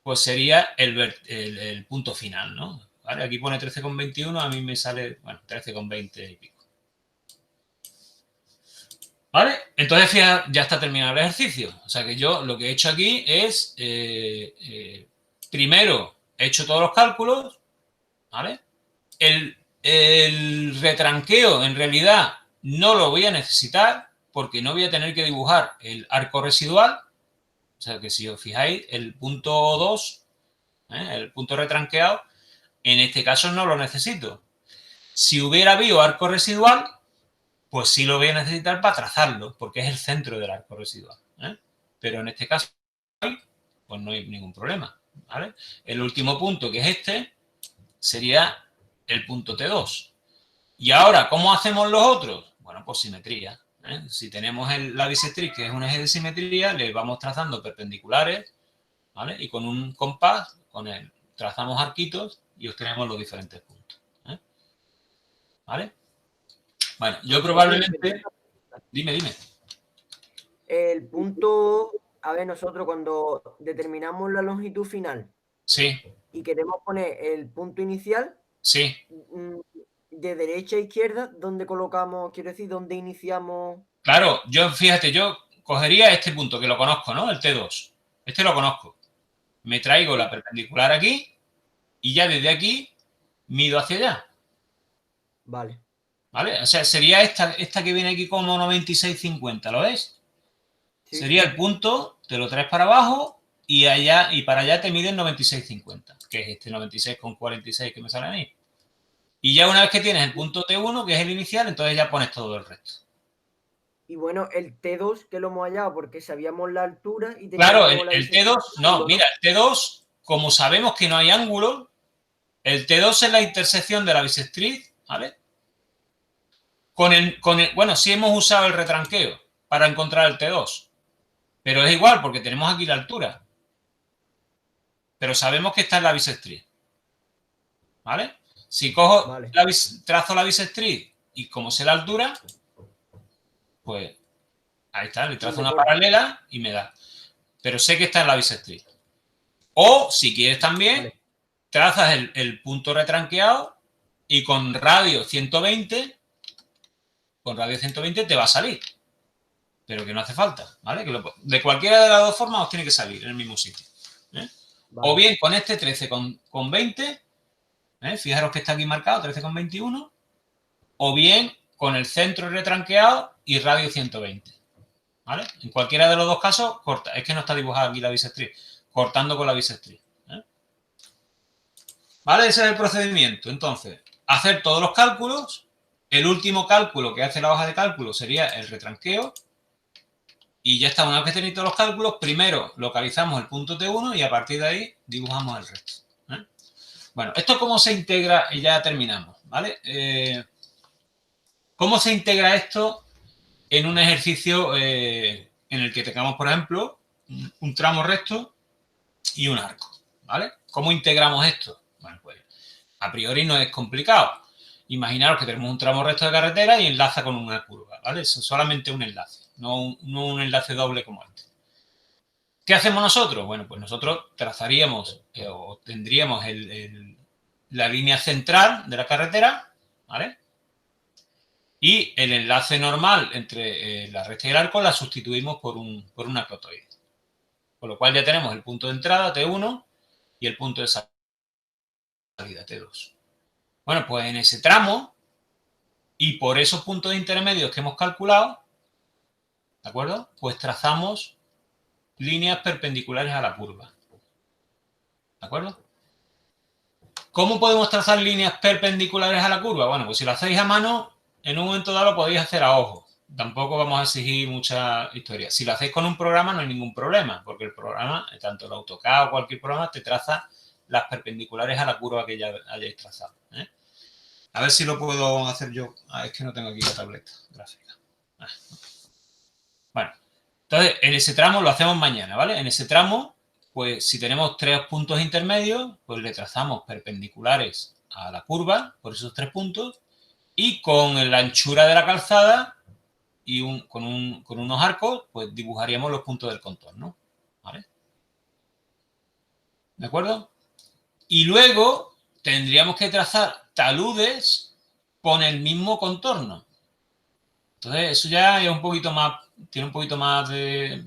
pues sería el punto final, ¿no? ¿Vale? Aquí pone 13,21, a mí me sale, bueno, 13,20 y pico. ¿Vale? Entonces, fíjate, ya está terminado el ejercicio. O sea que yo lo que he hecho aquí es, primero, he hecho todos los cálculos, ¿vale? El retranqueo, en realidad, no lo voy a necesitar porque no voy a tener que dibujar el arco residual. O sea que si os fijáis, el punto 2, el punto retranqueado, en este caso no lo necesito. Si hubiera habido arco residual, pues sí lo voy a necesitar para trazarlo, porque es el centro del arco residual. ¿eh? Pero en este caso, pues no hay ningún problema, ¿vale? El último punto, que es este, sería el punto T2. Y ahora, ¿cómo hacemos los otros? Bueno, pues simetría. Si tenemos la bisectriz, que es un eje de simetría, le vamos trazando perpendiculares, ¿vale? Y con un compás, trazamos arquitos y obtenemos los diferentes puntos, ¿vale? Bueno, yo Oye, yo tengo probablemente... Dime. el punto, a ver, nosotros cuando determinamos la longitud final Sí, y queremos poner el punto inicial, sí. de derecha a izquierda, ¿dónde colocamos, quiero decir, dónde iniciamos? Claro, fíjate, yo cogería este punto que lo conozco, ¿no? El T2. Este lo conozco. Me traigo la perpendicular aquí y ya desde aquí mido hacia allá. Vale. ¿Vale? O sea, sería esta que viene aquí como 96,50, ¿lo ves? Sí. Sería el punto, te lo traes para abajo y para allá te miden 96,50, que es este 96,46 que me sale a mí. Y ya una vez que tienes el punto T1, que es el inicial, entonces ya pones todo el resto. Y bueno, el T2 que lo hemos hallado porque sabíamos la altura y Claro, teníamos la el T2, no, mira, el T2, como sabemos que no hay ángulo, el T2 es la intersección de la bisectriz, ¿vale? Bueno, sí hemos usado el retranqueo para encontrar el T2, pero es igual porque tenemos aquí la altura. Pero sabemos que esta es la bisectriz, ¿vale? Si cojo, Vale. trazo la bisectriz y como sé la altura, pues ahí está, le trazo una paralela y me da. Pero sé que esta es la bisectriz. O, si quieres también, trazas el punto retranqueado y con radio 120 te va a salir. Pero que no hace falta, ¿vale? De cualquiera de las dos formas os tiene que salir en el mismo sitio. Vale. O bien con este 13,20, fijaros que está aquí marcado 13,21, o bien con el centro retranqueado y radio 120, ¿vale? En cualquiera de los dos casos, corta. Es que no está dibujada aquí la bisectriz. Cortando con la bisectriz. ¿Vale? Ese es el procedimiento. Entonces, hacer todos los cálculos. El último cálculo que hace la hoja de cálculo sería el retranqueo. Y ya está, una vez que tenéis todos los cálculos, primero localizamos el punto T1 y a partir de ahí dibujamos el resto. Bueno, ¿esto cómo se integra? Y ya terminamos, ¿vale? ¿Cómo se integra esto en un ejercicio en el que tengamos, por ejemplo, un tramo recto y un arco, ¿vale? ¿Cómo integramos esto? Bueno, pues a priori no es complicado. Imaginaros que tenemos un tramo recto de carretera y enlaza con una curva, ¿vale? Es solamente un enlace, no un enlace doble como este. ¿Qué hacemos nosotros? Bueno, pues nosotros trazaríamos o tendríamos la línea central de la carretera, ¿vale? Y el enlace normal entre la recta y el arco la sustituimos por una clotoide. Con lo cual ya tenemos el punto de entrada, T1, y el punto de salida, T2. Bueno, pues en ese tramo, y por esos puntos intermedios que hemos calculado, ¿de acuerdo? Pues trazamos líneas perpendiculares a la curva. ¿De acuerdo? ¿Cómo podemos trazar líneas perpendiculares a la curva? Bueno, pues si lo hacéis a mano, en un momento dado lo podéis hacer a ojo. Tampoco vamos a exigir mucha historia. Si lo hacéis con un programa no hay ningún problema, porque el programa, tanto el AutoCAD o cualquier programa, te traza las perpendiculares a la curva que ya hayáis trazado. A ver si lo puedo hacer yo. Es que no tengo aquí la tableta gráfica. Bueno, entonces en ese tramo lo hacemos mañana, ¿vale? En ese tramo, pues si tenemos tres puntos intermedios, pues le trazamos perpendiculares a la curva por esos 3 puntos y con la anchura de la calzada y con unos arcos, pues dibujaríamos los puntos del contorno, ¿vale? ¿De acuerdo? Y luego tendríamos que trazar taludes con el mismo contorno. Entonces, eso ya es un poquito más, tiene un poquito más de...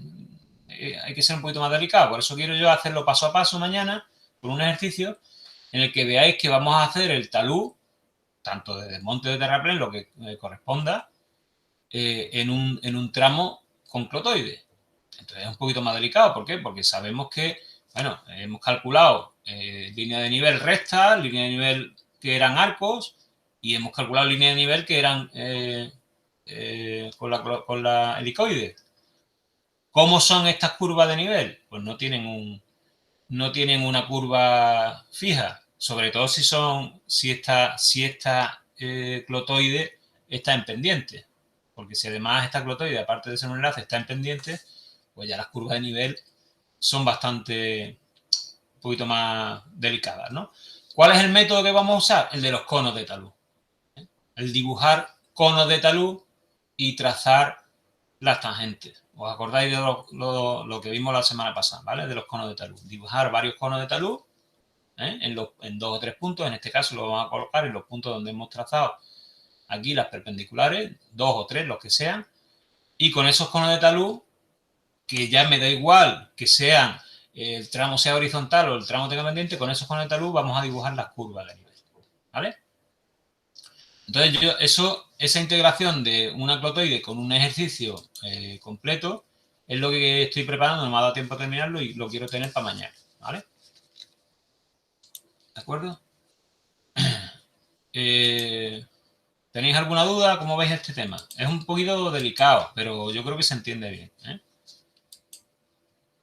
hay que ser un poquito más delicado. Por eso quiero yo hacerlo paso a paso mañana con un ejercicio en el que veáis que vamos a hacer el talud, tanto de desmonte de terraplén, lo que corresponda, en un tramo con clotoide. Entonces es un poquito más delicado. ¿Por qué? Porque sabemos que, bueno, hemos calculado línea de nivel recta, línea de nivel que eran arcos y hemos calculado línea de nivel que eran con la helicoide. ¿Cómo son estas curvas de nivel? Pues no tienen una curva fija, sobre todo si esta clotoide está en pendiente. Porque si además esta clotoide, aparte de ser un enlace, está en pendiente, pues ya las curvas de nivel son bastante, un poquito más delicadas, ¿no? ¿Cuál es el método que vamos a usar? El de los conos de talud. El dibujar conos de talud y trazar las tangentes. ¿Os acordáis de lo que vimos la semana pasada, ¿vale? De los conos de talud. Dibujar varios conos de talud en 2 o 3 puntos. En este caso lo vamos a colocar en los puntos donde hemos trazado aquí las perpendiculares, 2 o 3, los que sean. Y con esos conos de talud, que ya me da igual que sean el tramo sea horizontal o el tramo tenga pendiente, con esos conos de talud vamos a dibujar las curvas de nivel, ¿vale? Entonces, esa integración de una clotoide con un ejercicio completo es lo que estoy preparando, no me ha dado tiempo a terminarlo y lo quiero tener para mañana, ¿vale? ¿De acuerdo? ¿Tenéis alguna duda? ¿Cómo veis este tema? Es un poquito delicado, pero yo creo que se entiende bien, ¿eh?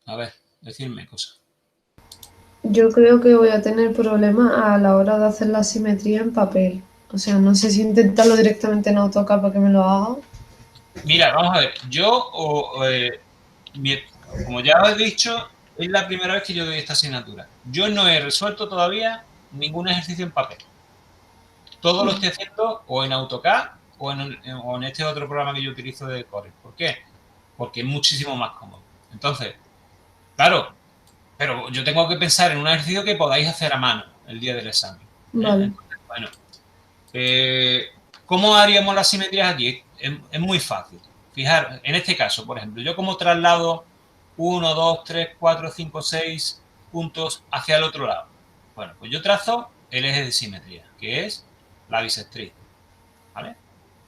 A ver, decidme cosas. Yo creo que voy a tener problemas a la hora de hacer la simetría en papel. O sea, no sé si intentarlo directamente en AutoCAD para que me lo haga. Mira, vamos a ver. Como ya os he dicho, es la primera vez que yo doy esta asignatura. Yo no he resuelto todavía ningún ejercicio en papel. Todo lo estoy haciendo o en AutoCAD o en este otro programa que yo utilizo de Corel. ¿Por qué? Porque es muchísimo más cómodo. Entonces, claro, pero yo tengo que pensar en un ejercicio que podáis hacer a mano el día del examen. Vale. Entonces, bueno, ¿cómo haríamos las simetrías aquí? Es muy fácil. Fijar, en este caso, por ejemplo, yo como traslado 1, 2, 3, 4, 5, 6 puntos hacia el otro lado. Bueno, pues yo trazo el eje de simetría, que es la bisectriz, ¿vale?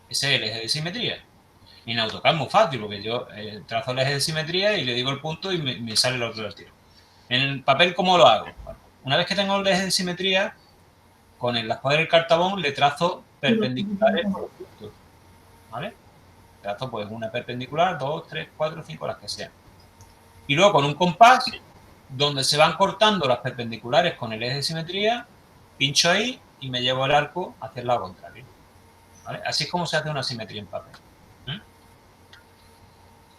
Ese es el eje de simetría. Y en AutoCAD es muy fácil, porque yo trazo el eje de simetría y le digo el punto y me sale el otro del tiro. En el papel, ¿cómo lo hago? Bueno, una vez que tengo el eje de simetría, con el lasco del cartabón le trazo perpendiculares por los puntos, ¿vale? Trazo pues una perpendicular, 2, 3, 4, 5, las que sean. Y luego con un compás, donde se van cortando las perpendiculares con el eje de simetría, pincho ahí y me llevo el arco hacia el lado contrario, ¿vale? Así es como se hace una simetría en papel.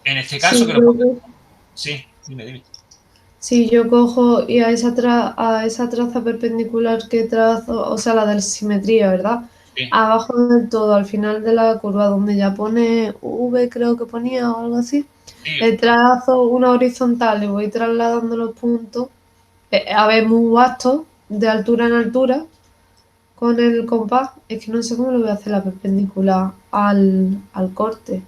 En este caso, Sí, que lo pongo... Sí, dime. si yo cojo y a esa traza perpendicular que trazo, o sea, la de simetría, ¿verdad? Sí. Abajo del todo, al final de la curva, donde ya pone V, creo que ponía o algo así, Sí. le trazo una horizontal y voy trasladando los puntos, a ver, muy vasto, de altura en altura, con el compás. Es que no sé cómo lo voy a hacer la perpendicular al corte.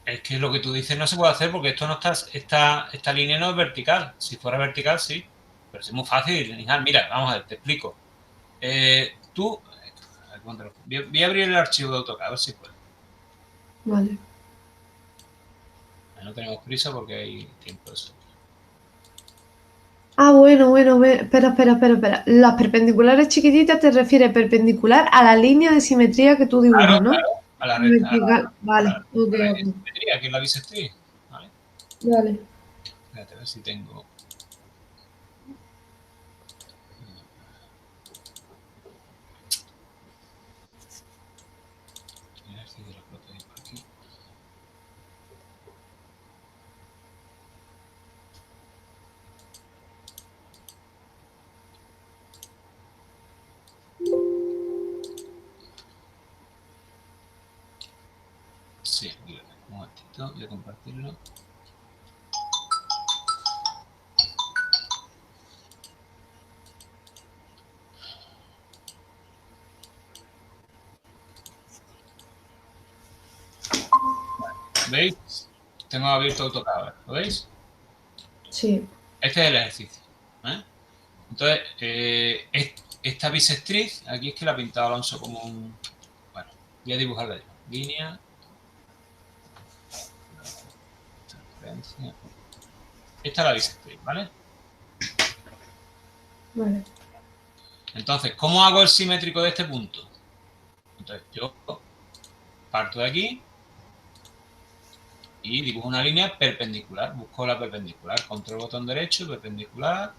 Es que lo que tú dices no se puede hacer porque esto no esta línea no es vertical. Si fuera vertical, sí. Pero es muy fácil. Mira, vamos a ver, te explico. Tú, voy a abrir el archivo de AutoCAD, a ver si puedo. Vale. No tenemos prisa porque hay tiempo de eso. Ah, bueno, espera. Las perpendiculares chiquititas te refiere perpendicular a la línea de simetría que tú dibujas, ¿no? Claro, a la Vertical. Vale, ok. simetría, que es la bisectriz. ¿Vale? Vale. Espérate, a ver si tengo... Aquí. Sí, mira, un momentito, voy a compartirlo. ¿Veis? Tengo abierto AutoCAD, ¿lo veis? Sí. Este es el ejercicio. Entonces, esta bisectriz, aquí es que la ha pintado Alonso como un... Bueno, voy a dibujarla yo. Línea. Esta es la bisectriz, ¿vale? Vale. Entonces, ¿cómo hago el simétrico de este punto? Entonces, yo parto de aquí, y dibujo una línea perpendicular. Busco la perpendicular, control botón derecho, perpendicular.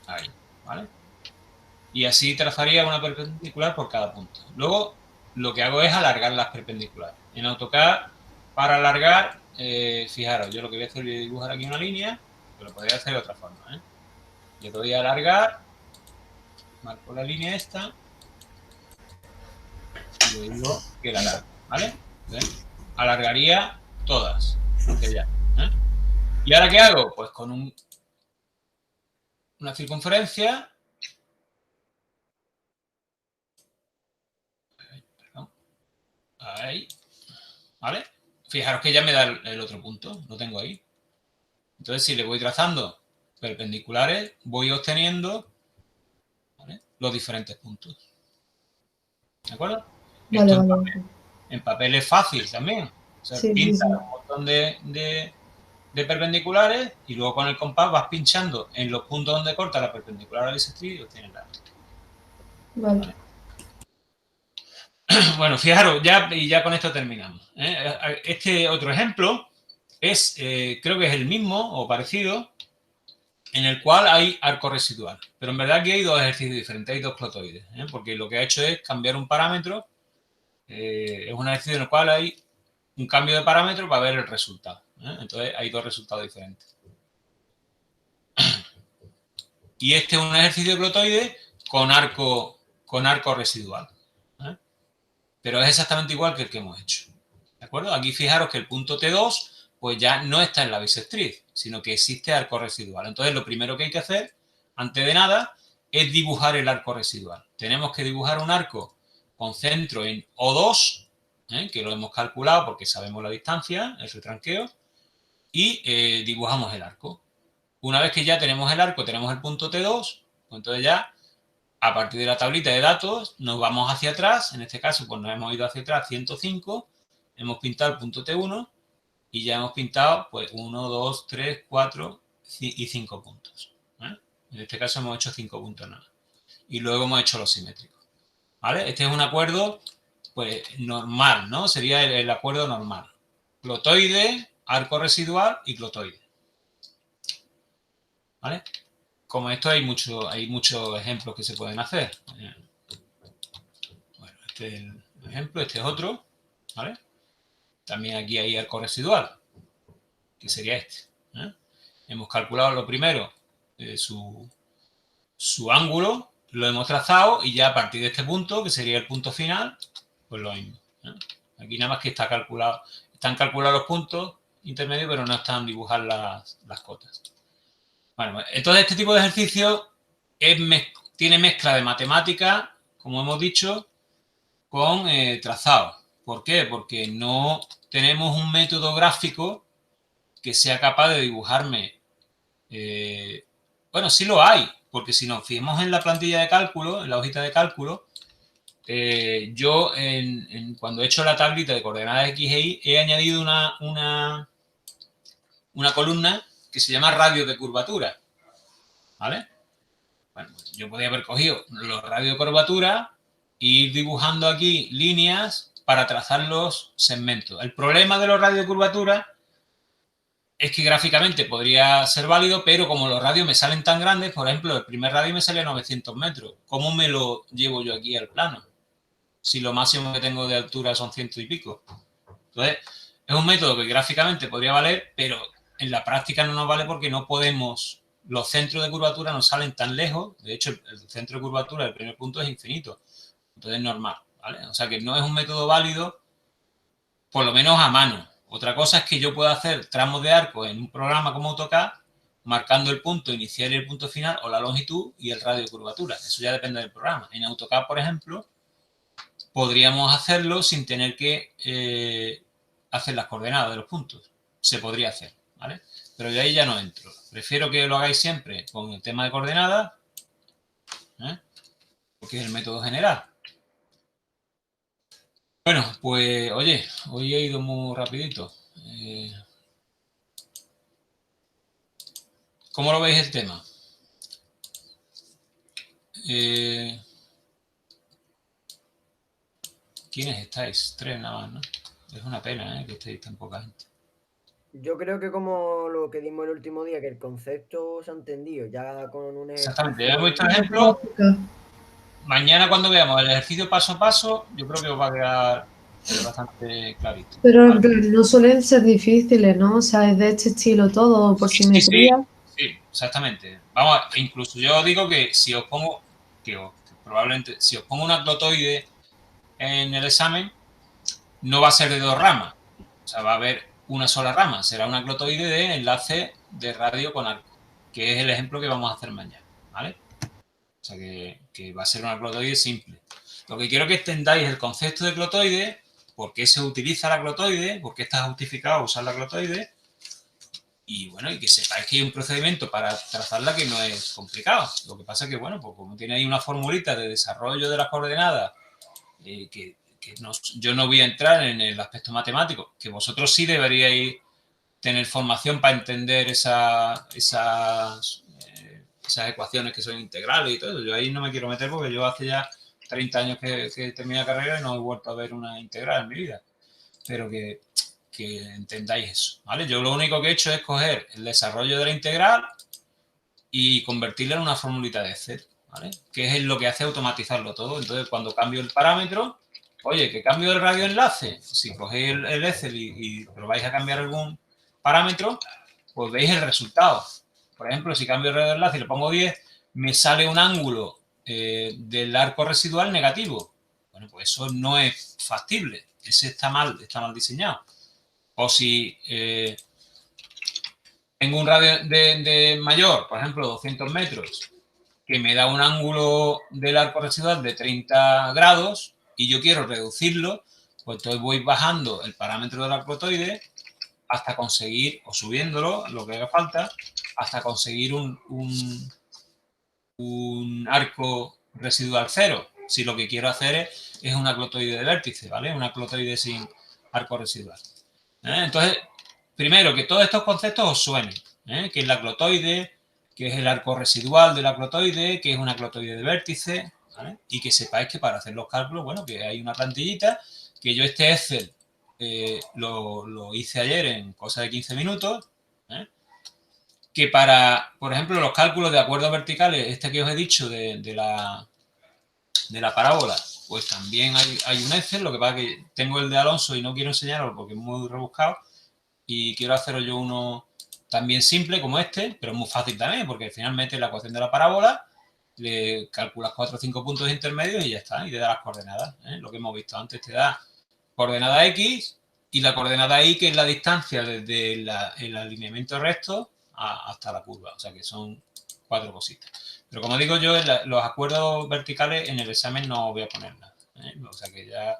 Ahí, ¿vale? Y así trazaría una perpendicular por cada punto. Luego, lo que hago es alargar las perpendiculares. En AutoCAD, para alargar, fijaros, yo lo que voy a hacer es dibujar aquí una línea, pero lo podría hacer de otra forma, ¿eh? Le doy a alargar, marco la línea esta, y le digo que la alargue, ¿vale? ¿Ven? Alargaría todas, hacia allá, ¿eh? ¿Y ahora qué hago? Pues con una circunferencia, ahí, ¿vale? Fijaros que ya me da el otro punto, lo tengo ahí. Entonces, si le voy trazando perpendiculares, voy obteniendo, ¿vale?, los diferentes puntos. ¿De acuerdo? Vale, Esto vale, vale. en papel es fácil también. O sea, Sí, sí, pinta sí. un montón de perpendiculares y luego con el compás vas pinchando en los puntos donde corta la perpendicular a bisectriz y obtienes la. Vale. ¿Vale? Bueno, fijaros, ya con esto terminamos, ¿eh? Este otro ejemplo es, creo que es el mismo o parecido, en el cual hay arco residual. Pero en verdad aquí hay dos ejercicios diferentes, hay dos clotoides, ¿eh? Porque lo que ha hecho es cambiar un parámetro. Es un ejercicio en el cual hay un cambio de parámetro para ver el resultado, ¿eh? Entonces hay dos resultados diferentes. Y este es un ejercicio de clotoide con arco residual, ¿eh? Pero es exactamente igual que el que hemos hecho. ¿De acuerdo? Aquí fijaros que el punto T2 pues ya no está en la bisectriz, sino que existe arco residual. Entonces lo primero que hay que hacer, antes de nada, es dibujar el arco residual. Tenemos que dibujar un arco con centro en O2, que lo hemos calculado porque sabemos la distancia, el retranqueo, y dibujamos el arco. Una vez que ya tenemos el arco, tenemos el punto T2, pues entonces ya, a partir de la tablita de datos, nos vamos hacia atrás. En este caso, pues nos hemos ido hacia atrás 105, hemos pintado el punto T1 y ya hemos pintado pues 1, 2, 3, 4 y 5 puntos, ¿eh? En este caso hemos hecho 5 puntos nada. Y luego hemos hecho los simétricos, ¿vale? Este es un acuerdo pues normal, ¿no? Sería el acuerdo normal. Clotoide, arco residual y clotoide, ¿vale? Como esto hay muchos ejemplos que se pueden hacer. Bueno, este es el ejemplo, este es otro, ¿vale? También aquí hay arco residual, que sería este, ¿eh? Hemos calculado lo primero, su ángulo, lo hemos trazado y ya a partir de este punto, que sería el punto final, pues lo mismo, ¿eh? Aquí nada más que están calculados los puntos intermedios, pero no están dibujadas las cotas. Bueno, entonces este tipo de ejercicio tiene mezcla de matemática, como hemos dicho, con trazado. ¿Por qué? Porque no tenemos un método gráfico que sea capaz de dibujarme. Bueno, sí lo hay, porque si nos fijamos en la plantilla de cálculo, en la hojita de cálculo, yo cuando he hecho la tablita de coordenadas X e Y he añadido una columna que se llama radios de curvatura, ¿vale? Bueno, yo podría haber cogido los radios de curvatura e ir dibujando aquí líneas para trazar los segmentos. El problema de los radios de curvatura es que gráficamente podría ser válido, pero como los radios me salen tan grandes, por ejemplo, el primer radio me sale a 900 metros. ¿Cómo me lo llevo yo aquí al plano? Si lo máximo que tengo de altura son 100 y pico. Entonces, es un método que gráficamente podría valer, pero en la práctica no nos vale porque no podemos, los centros de curvatura no salen tan lejos. De hecho, el centro de curvatura del primer punto es infinito. Entonces es normal, ¿vale? O sea que no es un método válido, por lo menos a mano. Otra cosa es que yo pueda hacer tramos de arco en un programa como AutoCAD, marcando el punto inicial y el punto final, o la longitud y el radio de curvatura. Eso ya depende del programa. En AutoCAD, por ejemplo, podríamos hacerlo sin tener que hacer las coordenadas de los puntos. Se podría hacer, ¿vale? Pero yo ahí ya no entro. Prefiero que lo hagáis siempre con el tema de coordenadas, ¿eh? Porque es el método general. Bueno, pues oye, hoy he ido muy rapidito. ¿Cómo lo veis el tema? ¿Quiénes estáis? 3 nada más, ¿no? Es una pena, que estéis tan poca gente. Yo creo que como lo que dimos el último día, que el concepto se ha entendido ya con un Exactamente, ya he ejercicio puesto La ejemplo. práctica. Mañana cuando veamos el ejercicio paso a paso, yo creo que os va a quedar bastante clarito. Pero en ¿Vale? plan, no suelen ser difíciles, ¿no? O sea, es de este estilo todo, por Sí, sí, sí, simetría. sí, exactamente. Vamos, incluso yo digo que si os pongo, que probablemente, si os pongo una clotoide en el examen, no va a ser de dos ramas. O sea, va a haber una sola rama. Será una clotoide de enlace de radio con arco, que es el ejemplo que vamos a hacer mañana. ¿Vale? O sea, que va a ser una clotoide simple. Lo que quiero que entendáis el concepto de clotoide, por qué se utiliza la clotoide, por qué está justificado usar la clotoide, y bueno, y que sepáis que hay un procedimiento para trazarla que no es complicado. Lo que pasa es que, bueno, pues como tiene ahí una formulita de desarrollo de las coordenadas, yo no voy a entrar en el aspecto matemático, que vosotros sí deberíais tener formación para entender esas ecuaciones que son integrales y todo. Yo ahí no me quiero meter porque yo hace ya 30 años que terminé la carrera y no he vuelto a ver una integral en mi vida. Pero que entendáis eso, ¿vale? Yo lo único que he hecho es coger el desarrollo de la integral y convertirla en una formulita de Excel, ¿vale? Que es lo que hace automatizarlo todo. Entonces, cuando cambio el parámetro, oye, que cambio el radioenlace, si cogéis el Excel y probáis a cambiar algún parámetro, pues veis el resultado. Por ejemplo, si cambio el radioenlace y le pongo 10, me sale un ángulo del arco residual negativo. Bueno, pues eso no es factible. Ese está mal diseñado. O si tengo un radio de mayor, por ejemplo, 200 metros, que me da un ángulo del arco residual de 30 grados y yo quiero reducirlo, pues entonces voy bajando el parámetro del arclotoide hasta conseguir, o subiéndolo, lo que haga falta, hasta conseguir un arco residual cero. Si lo que quiero hacer es una clotoide de vértice, ¿vale? Una clotoide sin arco residual. Entonces, primero, que todos estos conceptos os suenen, que es la clotoide, que es el arco residual de la clotoide, que es una clotoide de vértice, ¿vale? Y que sepáis que para hacer los cálculos, bueno, que hay una plantillita, que yo este Excel lo hice ayer en cosa de 15 minutos, que para, por ejemplo, los cálculos de acuerdos verticales, este que os he dicho de la parábola, pues también hay un Excel, lo que pasa es que tengo el de Alonso y no quiero enseñarlo porque es muy rebuscado, y quiero haceros yo uno también simple como este, pero muy fácil también, porque finalmente la ecuación de la parábola le calculas 4 o 5 puntos intermedios y ya está, y te da las coordenadas, lo que hemos visto antes, te da coordenada X y la coordenada Y, que es la distancia desde el alineamiento recto hasta la curva, o sea que son 4 cositas. Pero como digo yo, los acuerdos verticales en el examen no voy a poner nada, o sea que ya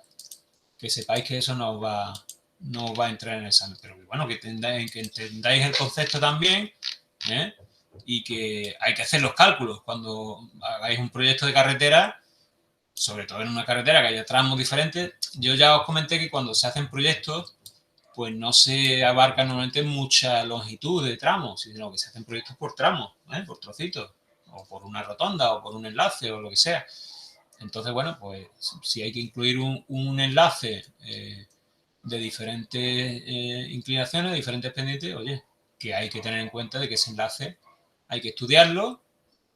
que sepáis que eso no va a entrar en el examen, pero bueno, que entendáis el concepto también, y que hay que hacer los cálculos cuando hagáis un proyecto de carretera, sobre todo en una carretera que haya tramos diferentes. Yo ya os comenté que cuando se hacen proyectos, pues no se abarca normalmente mucha longitud de tramos, sino que se hacen proyectos por tramos, por trocitos, o por una rotonda, o por un enlace, o lo que sea. Entonces, bueno, pues si hay que incluir un enlace de diferentes inclinaciones, de diferentes pendientes, oye, que hay que tener en cuenta de que ese enlace hay que estudiarlo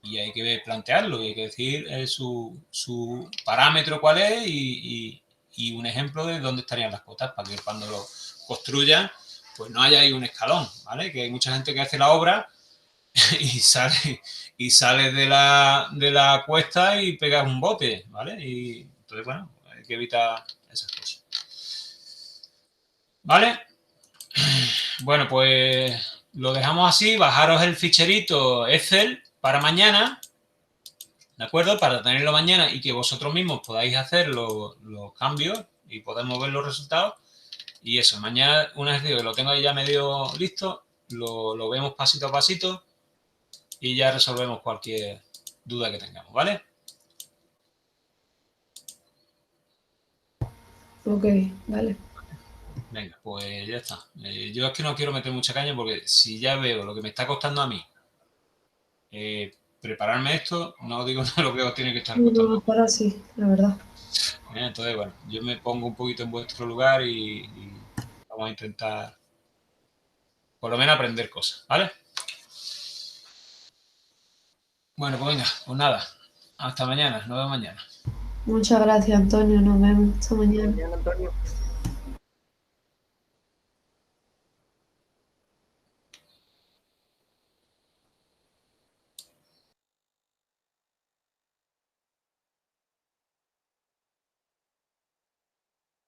y hay que plantearlo y hay que decir su parámetro cuál es y un ejemplo de dónde estarían las cotas para que cuando lo construyan pues no haya ahí un escalón, ¿vale? Que hay mucha gente que hace la obra y sale de la cuesta y pegas un bote, ¿vale? Y entonces, bueno, hay que evitar esas cosas. ¿Vale? Bueno, pues lo dejamos así. Bajaros el ficherito Excel para mañana, ¿de acuerdo? Para tenerlo mañana y que vosotros mismos podáis hacer los cambios y podemos ver los resultados. Y eso, mañana, una vez que lo tengo ahí ya medio listo, lo vemos pasito a pasito y ya resolvemos cualquier duda que tengamos, ¿vale? Ok, vale. Venga, pues ya está. Yo es que no quiero meter mucha caña porque si ya veo lo que me está costando a mí prepararme esto, no digo nada lo que os tiene que estar No, costando. mejor así, la verdad. Entonces, bueno, yo me pongo un poquito en vuestro lugar y vamos a intentar por lo menos aprender cosas, ¿vale? Bueno, pues venga, pues nada, hasta mañana, nos vemos mañana. Muchas gracias, Antonio. Nos vemos esta mañana. Mañana, Antonio.